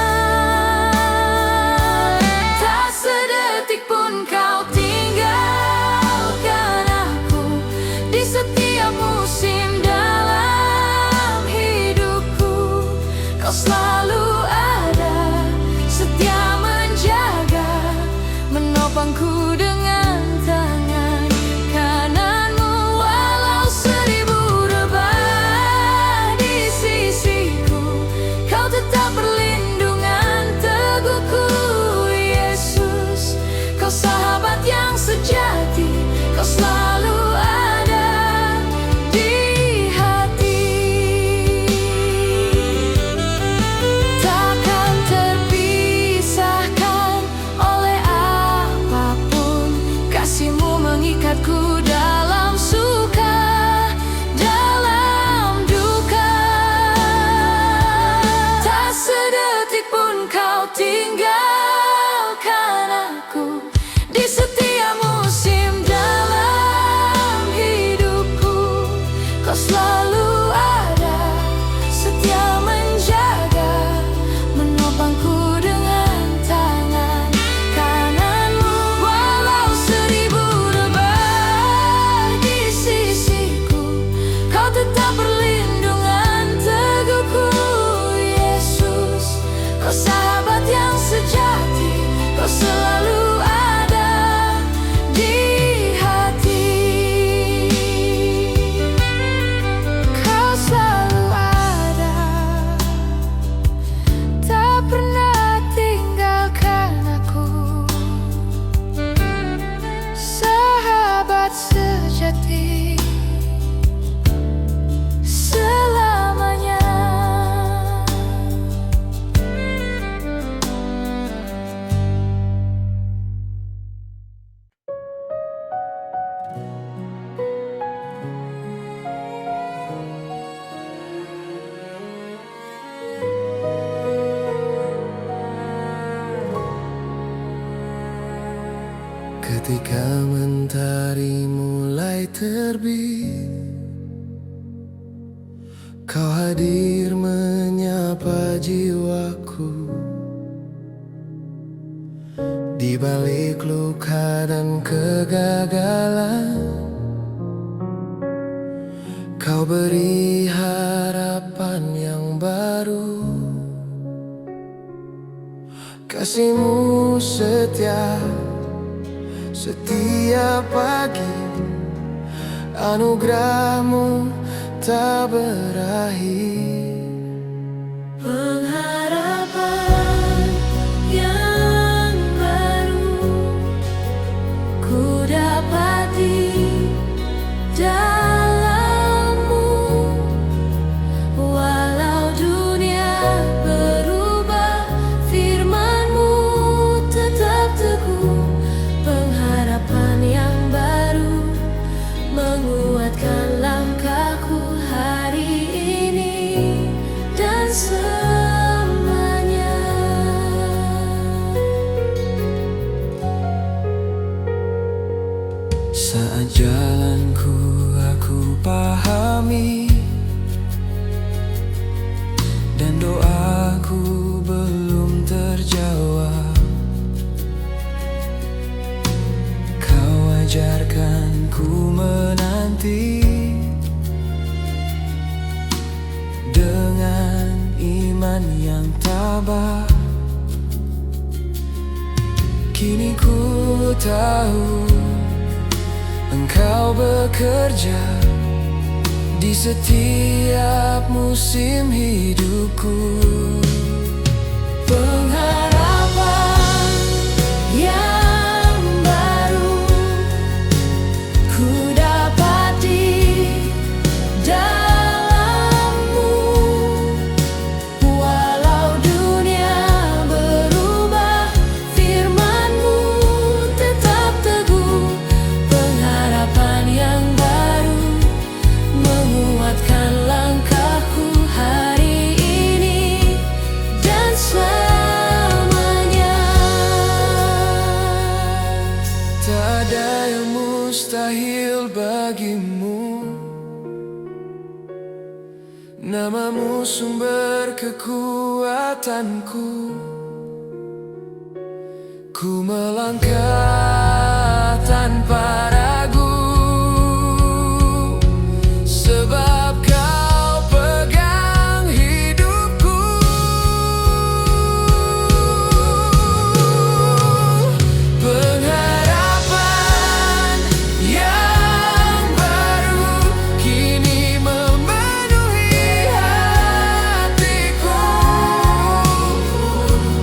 Tak sedetik pun kau tinggalkan aku di setiap musim dalam hidupku. Kau selalu ada, setia menjaga, menopangku dengan tangan kananmu. Walau seribu rebah di sisiku, kau tetap perlindungan teguhku. Yesus, kau sahabat yang sejati, kau selalu ada di hati. Takkan terpisahkan oleh apapun, kasihmu mengikatku dalam suka, dalam duka. Tak sedetik pun kau tinggalkan aku di setiap musim dalam hidupku. Kau selalu ada, setia menjaga, menopangku dengan tangan kananmu. Walau seribu rebah di sisiku, kau tetap perlindungan teguhku. Yesus, kau sahabat yang sejati, kau selalu ada di hati. Kau selalu ada, tak pernah tinggalkan aku. Sahabat sejati selamanya. Ketika mentari mulai terbit, kau hadir menyapa jiwaku. Di balik luka dan kegagalan, kau beri harapan yang baru. Kasihmu setia setiap pagi, anugerahmu tak berakhir. Pengharapan yang baru ku dapati dalammu. Saat jalanku aku pahami, dan doaku belum terjawab. Kau ajarkan ku menanti dengan iman yang tabah. Kini ku tahu Engkau bekerja di setiap musim hidupku. Pengharapan yang baru ku dapati dalam-Mu. Walau dunia berubah, firman-Mu tetap teguh. Pengharapan yang baru menguatkan langkahku hari ini dan selamanya. Tak ada yang mustahil bagimu. Namamu sumber kekuatanku. Ku melangkah tanpa ragu, sebab Kau pegang hidupku. Pengharapan yang baru kini memenuhi hatiku.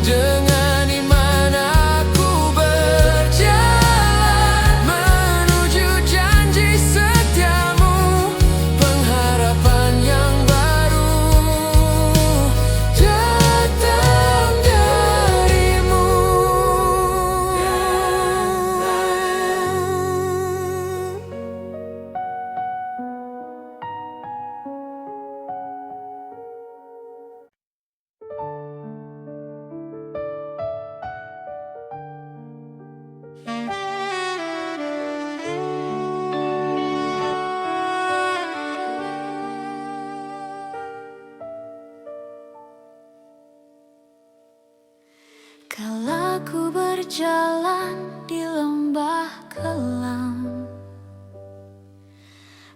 Dengan iman aku berjalan menuju janji setiamu. Pengharapan yang baru datang darimu. Kala ku berjalan di lembah kelam,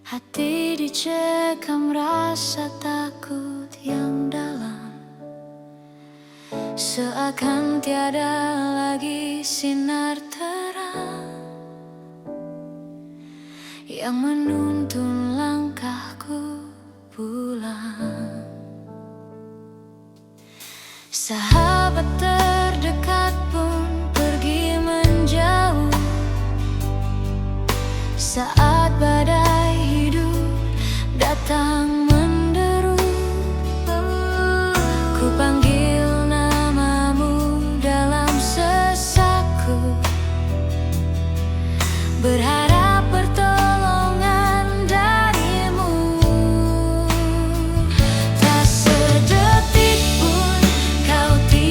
hati dicekam rasa takut yang dalam. Seakan tiada lagi sinar terang yang menuntun langkahku pulang. Sahabat terdekat pun pergi menjauh saat badai hidup datang menderu. Ku panggil namamu dalam sesakku, berharap pertolongan darimu. Tak sedetik pun Kau tidak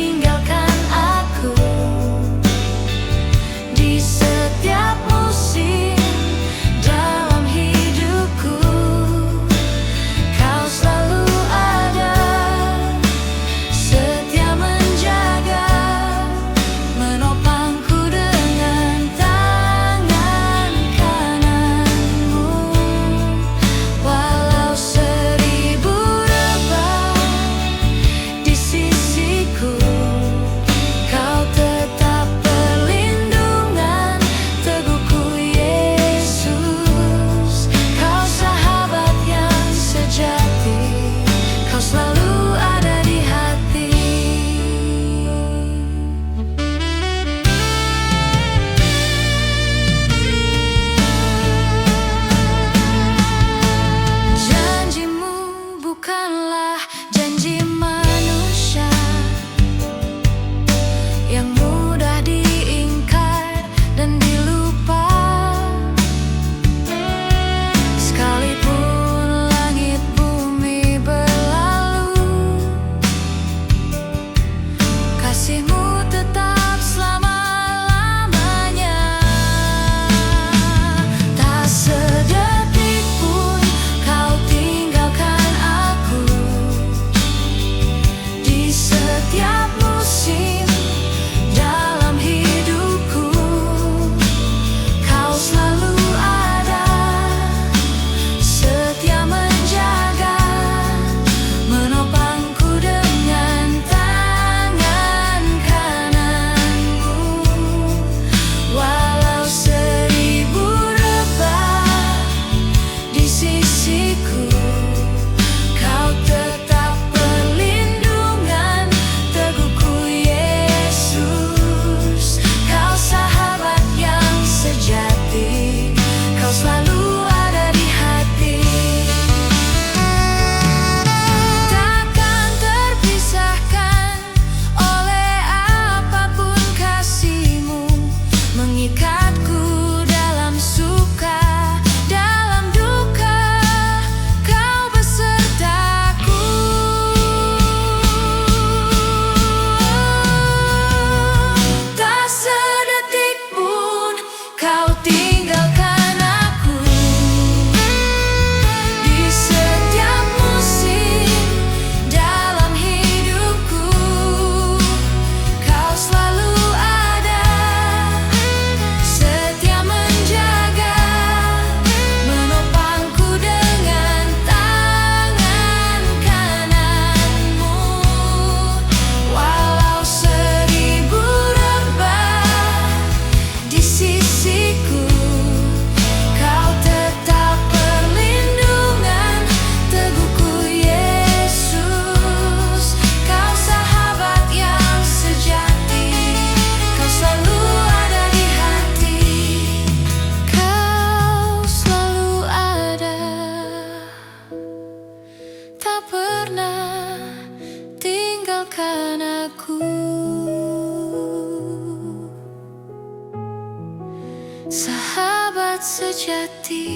sahabat sejati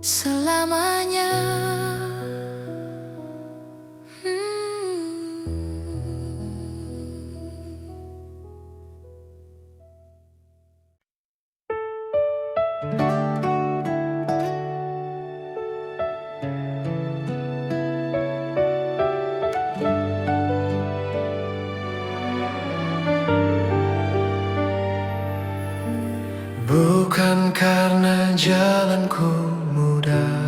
selamanya. Bukan karena jalanku mudah,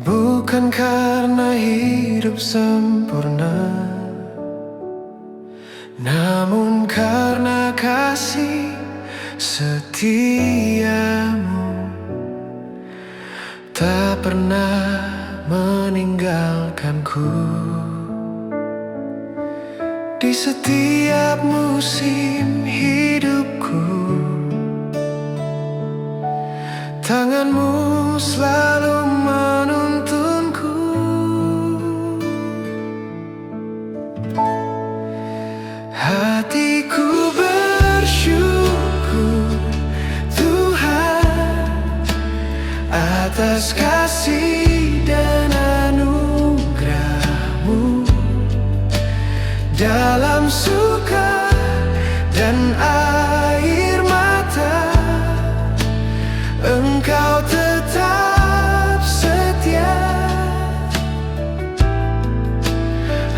bukan karena hidup sempurna, namun karena kasih setiamu tak pernah meninggalkanku. Di setiap musim hidupku, tanganmu selalu menuntunku. Hatiku bersyukur Tuhan atas kasih dan anugerah-Mu. Dalam suka dan air mata, Engkau tetap setia.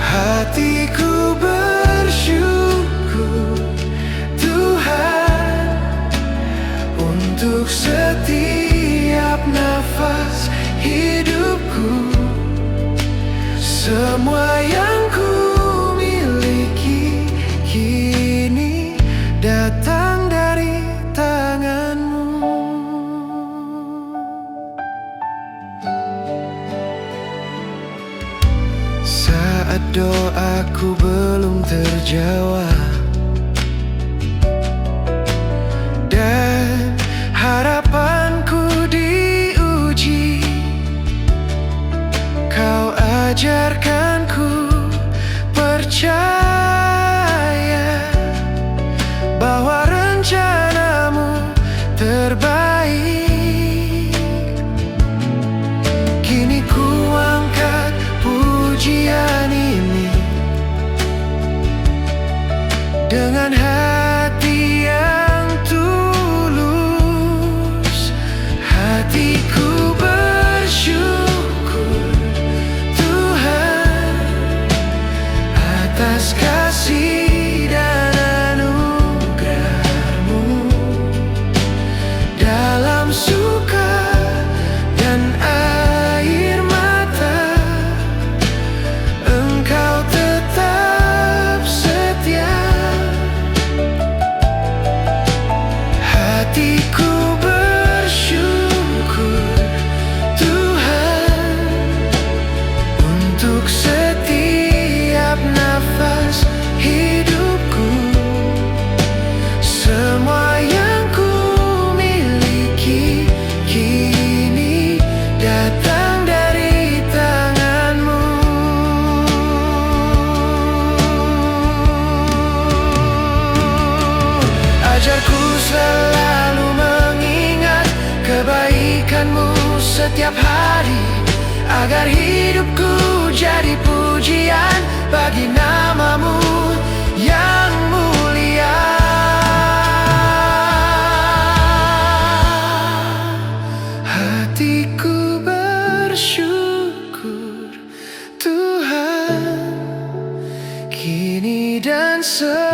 Hatiku bersyukur Tuhan untuk setiap nafas hidupku. Semua yang ku kini datang dari tangan-Mu. Saat doaku belum terjawab dan harapanku diuji, Kau ajarkanku percaya bahwa rencana-Mu terbaik. Kini ku angkat pujian ini dengan hati yang tulus. Hatiku bersyukur Tuhan atas kasih setiap hari, agar hidupku jadi pujian bagi nama-Mu yang mulia. Hatiku bersyukur Tuhan, kini dan selamanya.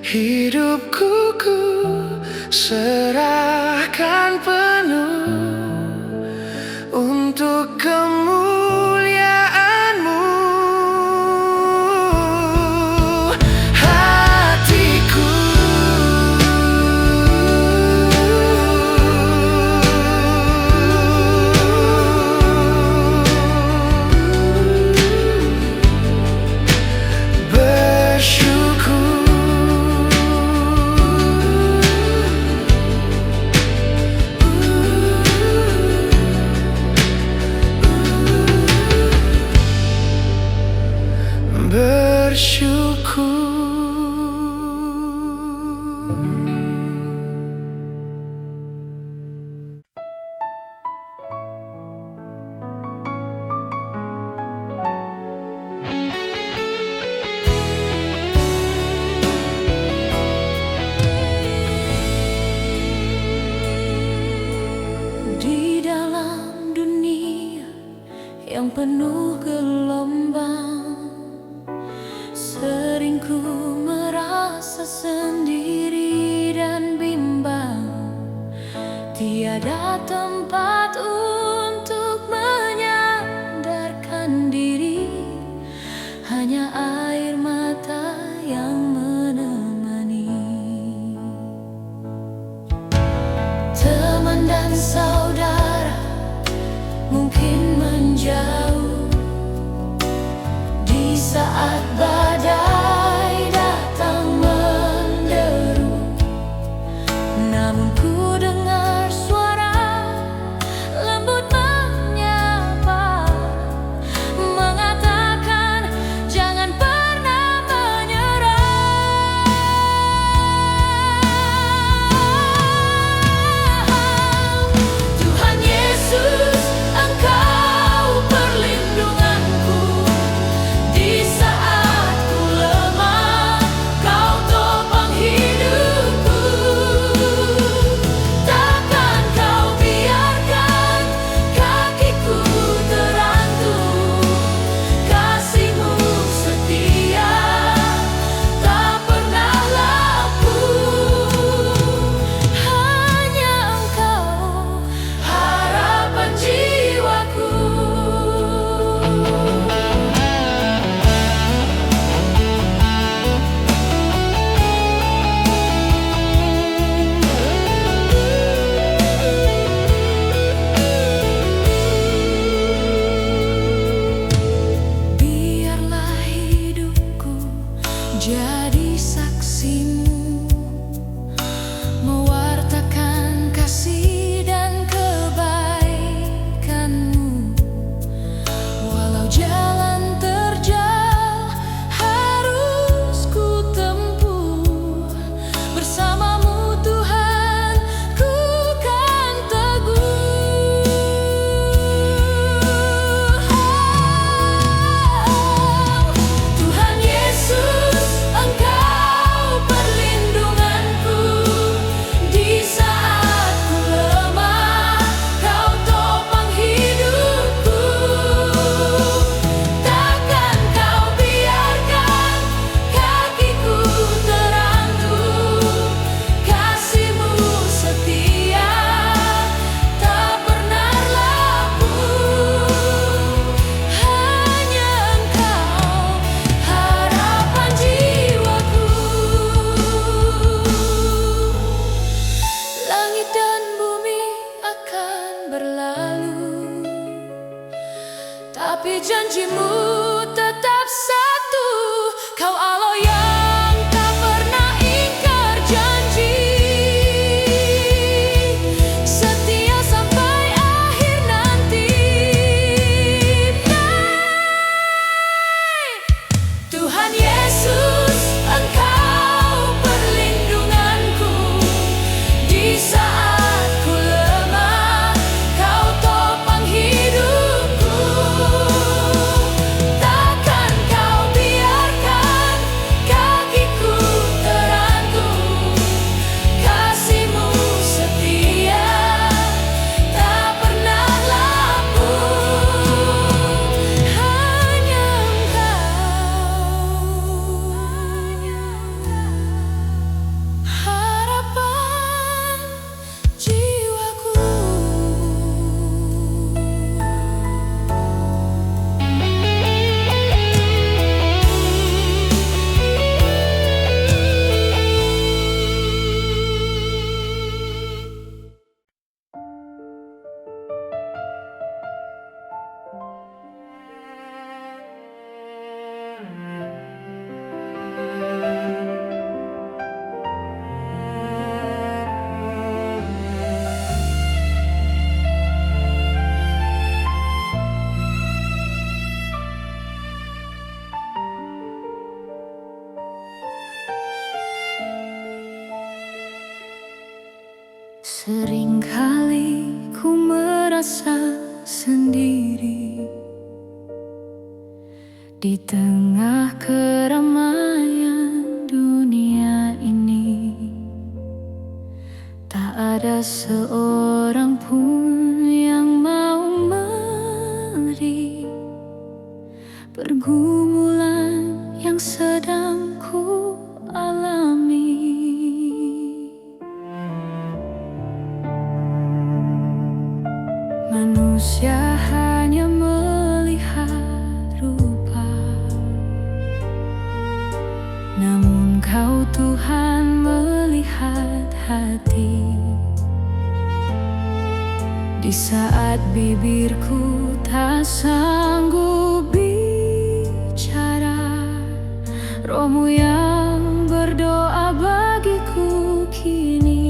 Hidupku ku serahkan penuh untuk kemuliaan-Mu. Hatiku bersyukur. Di dalam dunia yang penuh gelombang, sering ku merasa sendiri dan bimbang. Tiada tempat untuk menyandarkan diri, hanya air mata yang menemani. Teman dan saudara mungkin menjauh di saat badai datang menderu, namun ku dengar suara lembut menyapa, mengatakan jangan pernah menyerah. Tuhan Yesus, Engkau perlindunganku di saat ku lemah, Kau topang hidupku. Takkan Kau biarkan kakiku terantuk, kasih-Mu setia tak pernah lapuk. Hanya Engkau harapan jiwaku. Biarlah hidupku jadi saksi-Mu, mewartakan kasih dan kebaikan-Mu. Walau jalan terjal harus ku tempuh, bersama-Mu Tuhan ku kan teguh. Tuhan Yesus, Engkau perlindunganku di saat ku lemah, Kau topang hidupku. Takkan Kau biarkan kakiku terantuk, kasih-Mu setia tak pernah lapuk. Hanya Engkau harapan jiwaku. Langit dan bumi akan berlalu, tapi janji-Mu tetap satu. Kau Allah yang tak pernah ingkar janji, setia sampai akhir nanti. Tuhan Yesus, Engkau perlindunganku di saat ku lemah, Kau topang hidupku. Seringkali ku merasa sendiri di tengah keramaian dunia ini. Tak ada seorang pun yang mau memberi pergumulan yang sedang ku alami. Manusia hanya melihat rupa, namun Kau Tuhan melihat hati. Di saat bibirku tak sanggup bicara, Roh-Mu yang berdoa bagiku kini.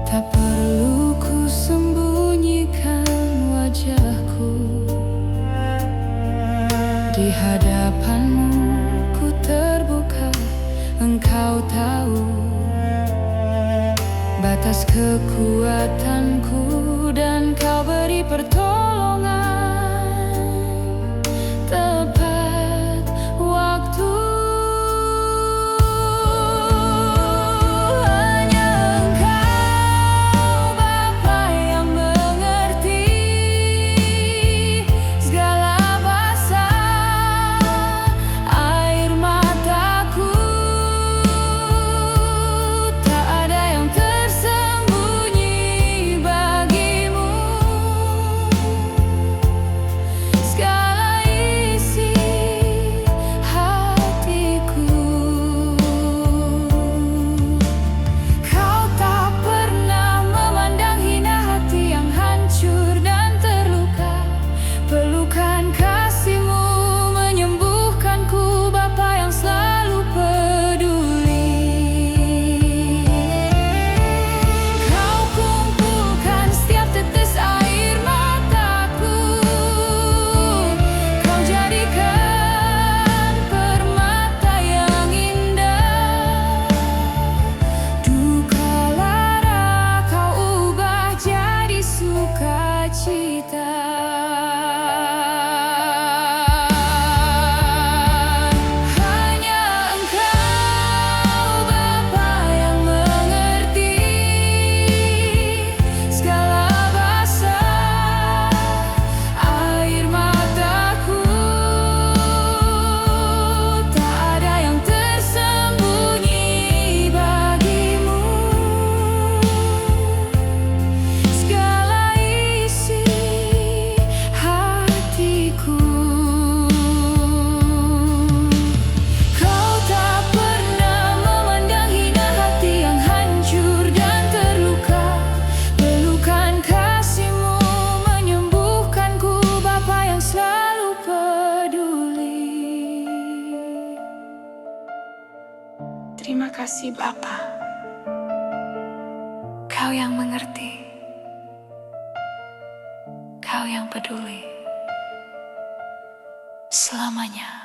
Tak perlu ku sembunyikan wajahku, di hadapan-Mu ku terbuka. Engkau tahu batas kekuatanku, dan Kau beri pertolongan tepat waktu. Terima kasih Bapa, Kau yang mengerti, Kau yang peduli selamanya.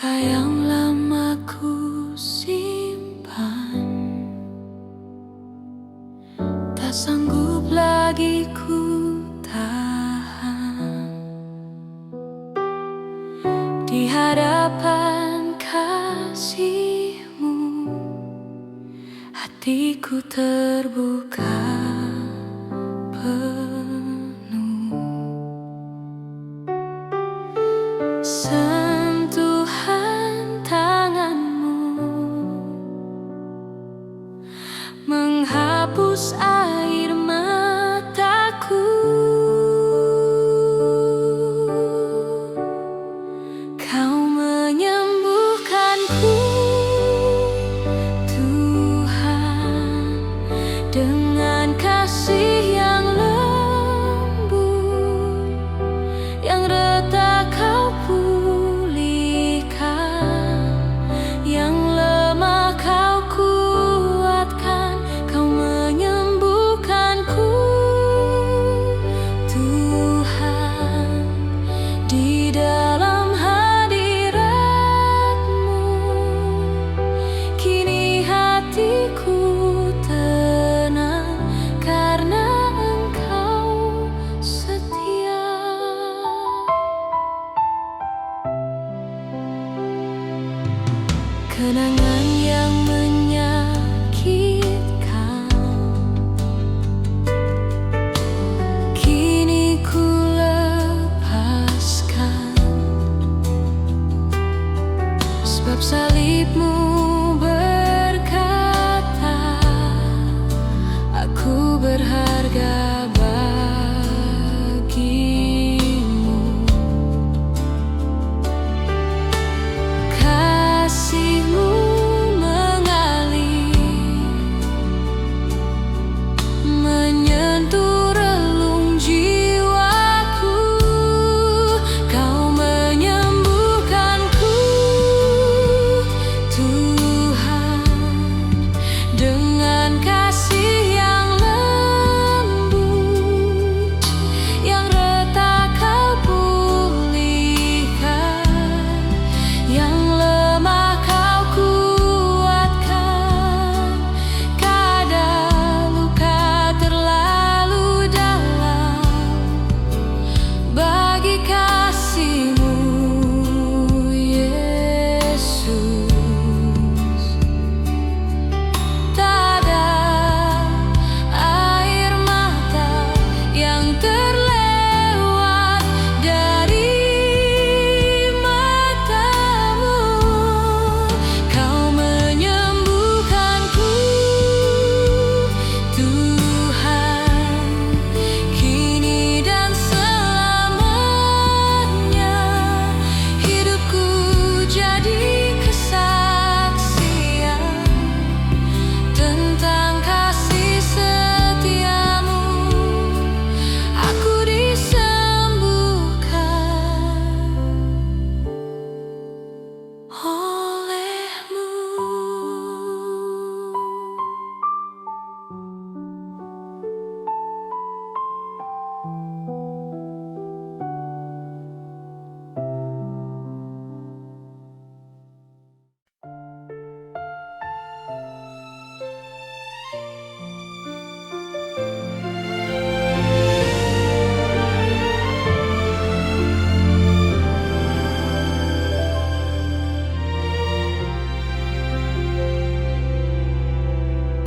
luka yang lama ku simpan, tak sanggup lagi ku tahan di hadapan kasih-Mu. Hatiku terbuka penuh. Sentuhan tangan-Mu menghapus air mataku. Kau menyembuhkanku, Tuhan, dengan kasih yang lembut, yang retak Kau pulihkan, yang lemah Kau kuatkan. Kau menyembuhkanku, Tuhan, di dalam hadirat-Mu. Kini hatiku tenang karena Engkau setia. Kenangan yang menyakitkan kini ku lepaskan, sebab salib-Mu berkata, aku berharga bagi-Mu. Kasih-Mu mengalir, menyentuh relung jiwaku. Kau menyembuhkanku, Tuhan, dengan kasih yang lembut, yang retak Kau pulihkan, yang lemah Kau kuatkan. Kadar luka terlalu dalam bagi kasih-Mu, Yesus. Tak ada air mata yang terlewat dari mata-Mu. Kau menyembuhkanku, Tuhan, kini dan selamanya. Hidupku jadi kesaksian tentang kasih setia-Mu. Aku disembuhkan oleh-Mu.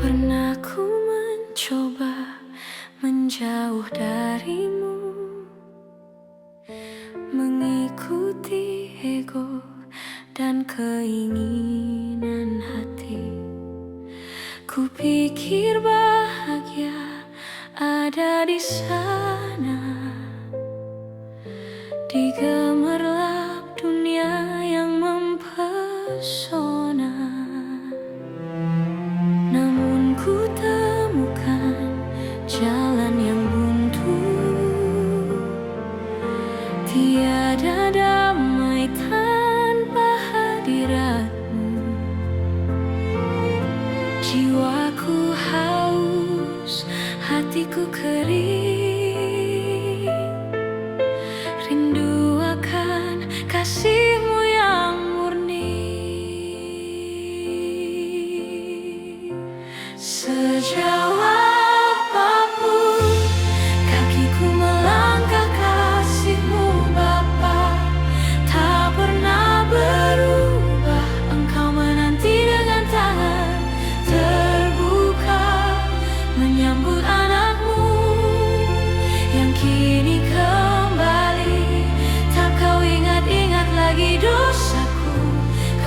Pernah ku mencoba menjauh dari-Mu, mengikuti ego dan keinginan hati. Ku pikir bahagia ada di sana, di gemerlap dunia yang mempesona. Namun ku temukan jalan yang buntu, tiada damai tanpa hadirat-Mu. Jiwaku haus, hatiku kering, rindu akan kasih-Mu yang murni. Sejauh apapun kakiku melangkah, kasih-Mu Bapa tak pernah berubah. Engkau menanti dengan tangan terbuka, menyambut anak-Mu yang kini kembali. Tak Kau ingat-ingat lagi dosaku,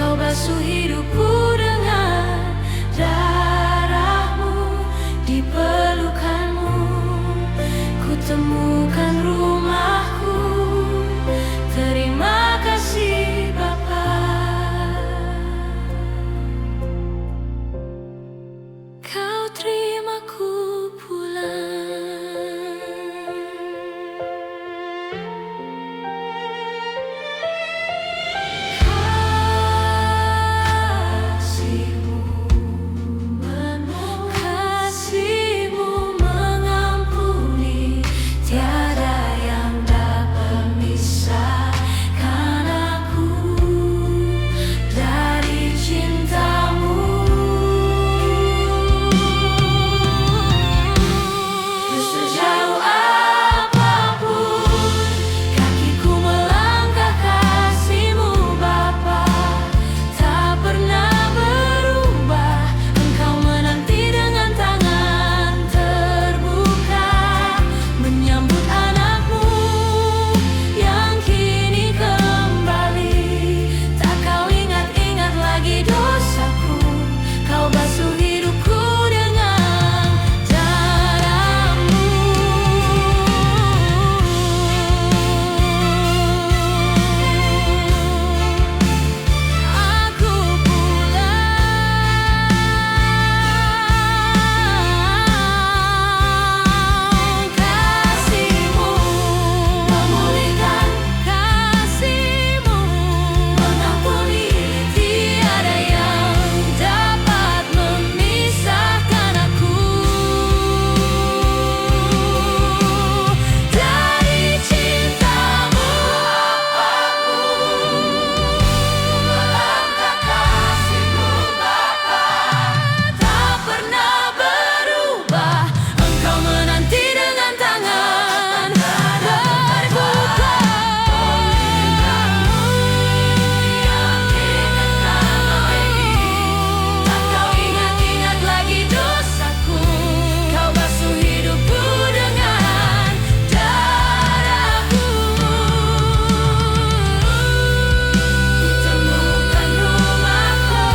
Kau basuh hidupku dengan darah-Mu. Di pelukan-Mu ku temukan rumahku. Terima kasih Bapa. Kau terima ku pulang. Kasih-Mu mengampuni, tiada yang dapat misahkan aku dari cinta-Mu. Sejauh apapun kakiku melangkah, kasih-Mu Bapa tak pernah berubah. Engkau menanti dengan tangan terbuka, menyambut anak-Mu yang kini kembali. Tak Kau ingat-ingat lagi dosaku, Kau basuh hidupku dengan darah-Mu. Aku pulang. Kasih-Mu memulihkan, kasih-Mu mengampuni, tiada yang dapat memisahkan aku dari cinta-Mu. Apapun melangkah, kasih-Mu Bapa tak pernah berubah. Engkau menanti dengan tangan terbuka, tak Kau ingat-ingat lagi dosaku, Kau basuh hidupku dengan darah-Mu. Ku temukan rumahku.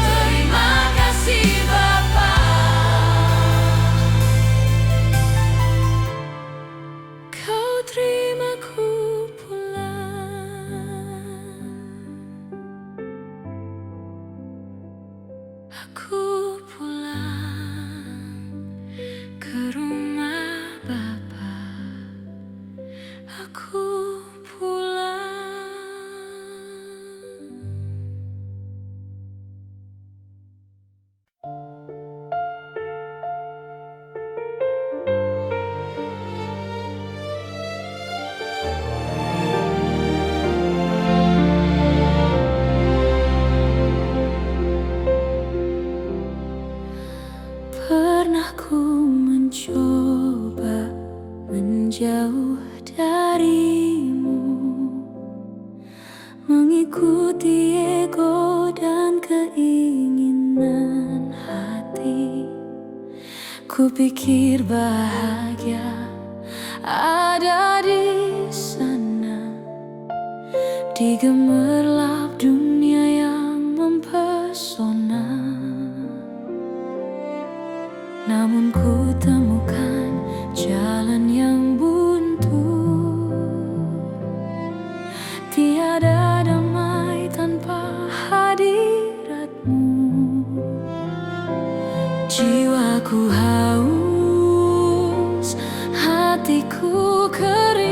Terima kasih Bapa. Kau terima ku pulang. Aku pulang ke rumah Bapa. Aku pulang. Pernah ku mencoba menjauh dari-Mu, mengikuti ego dan keinginan hati. Kupikir bahagia ada di sana, di gemerlap dunia yang mempesona. Namun ku temukan jalan yang buntu. Tiada damai tanpa hadirat-Mu. Jiwaku haus, hatiku kering,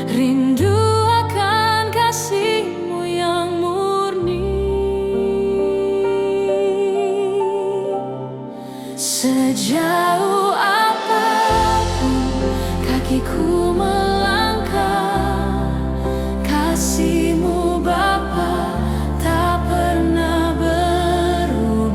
rindu akan kasih-Mu yang murni. Sejauh apapun kakiku melangkah, kasih-Mu Bapa tak pernah berubah.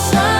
sayang.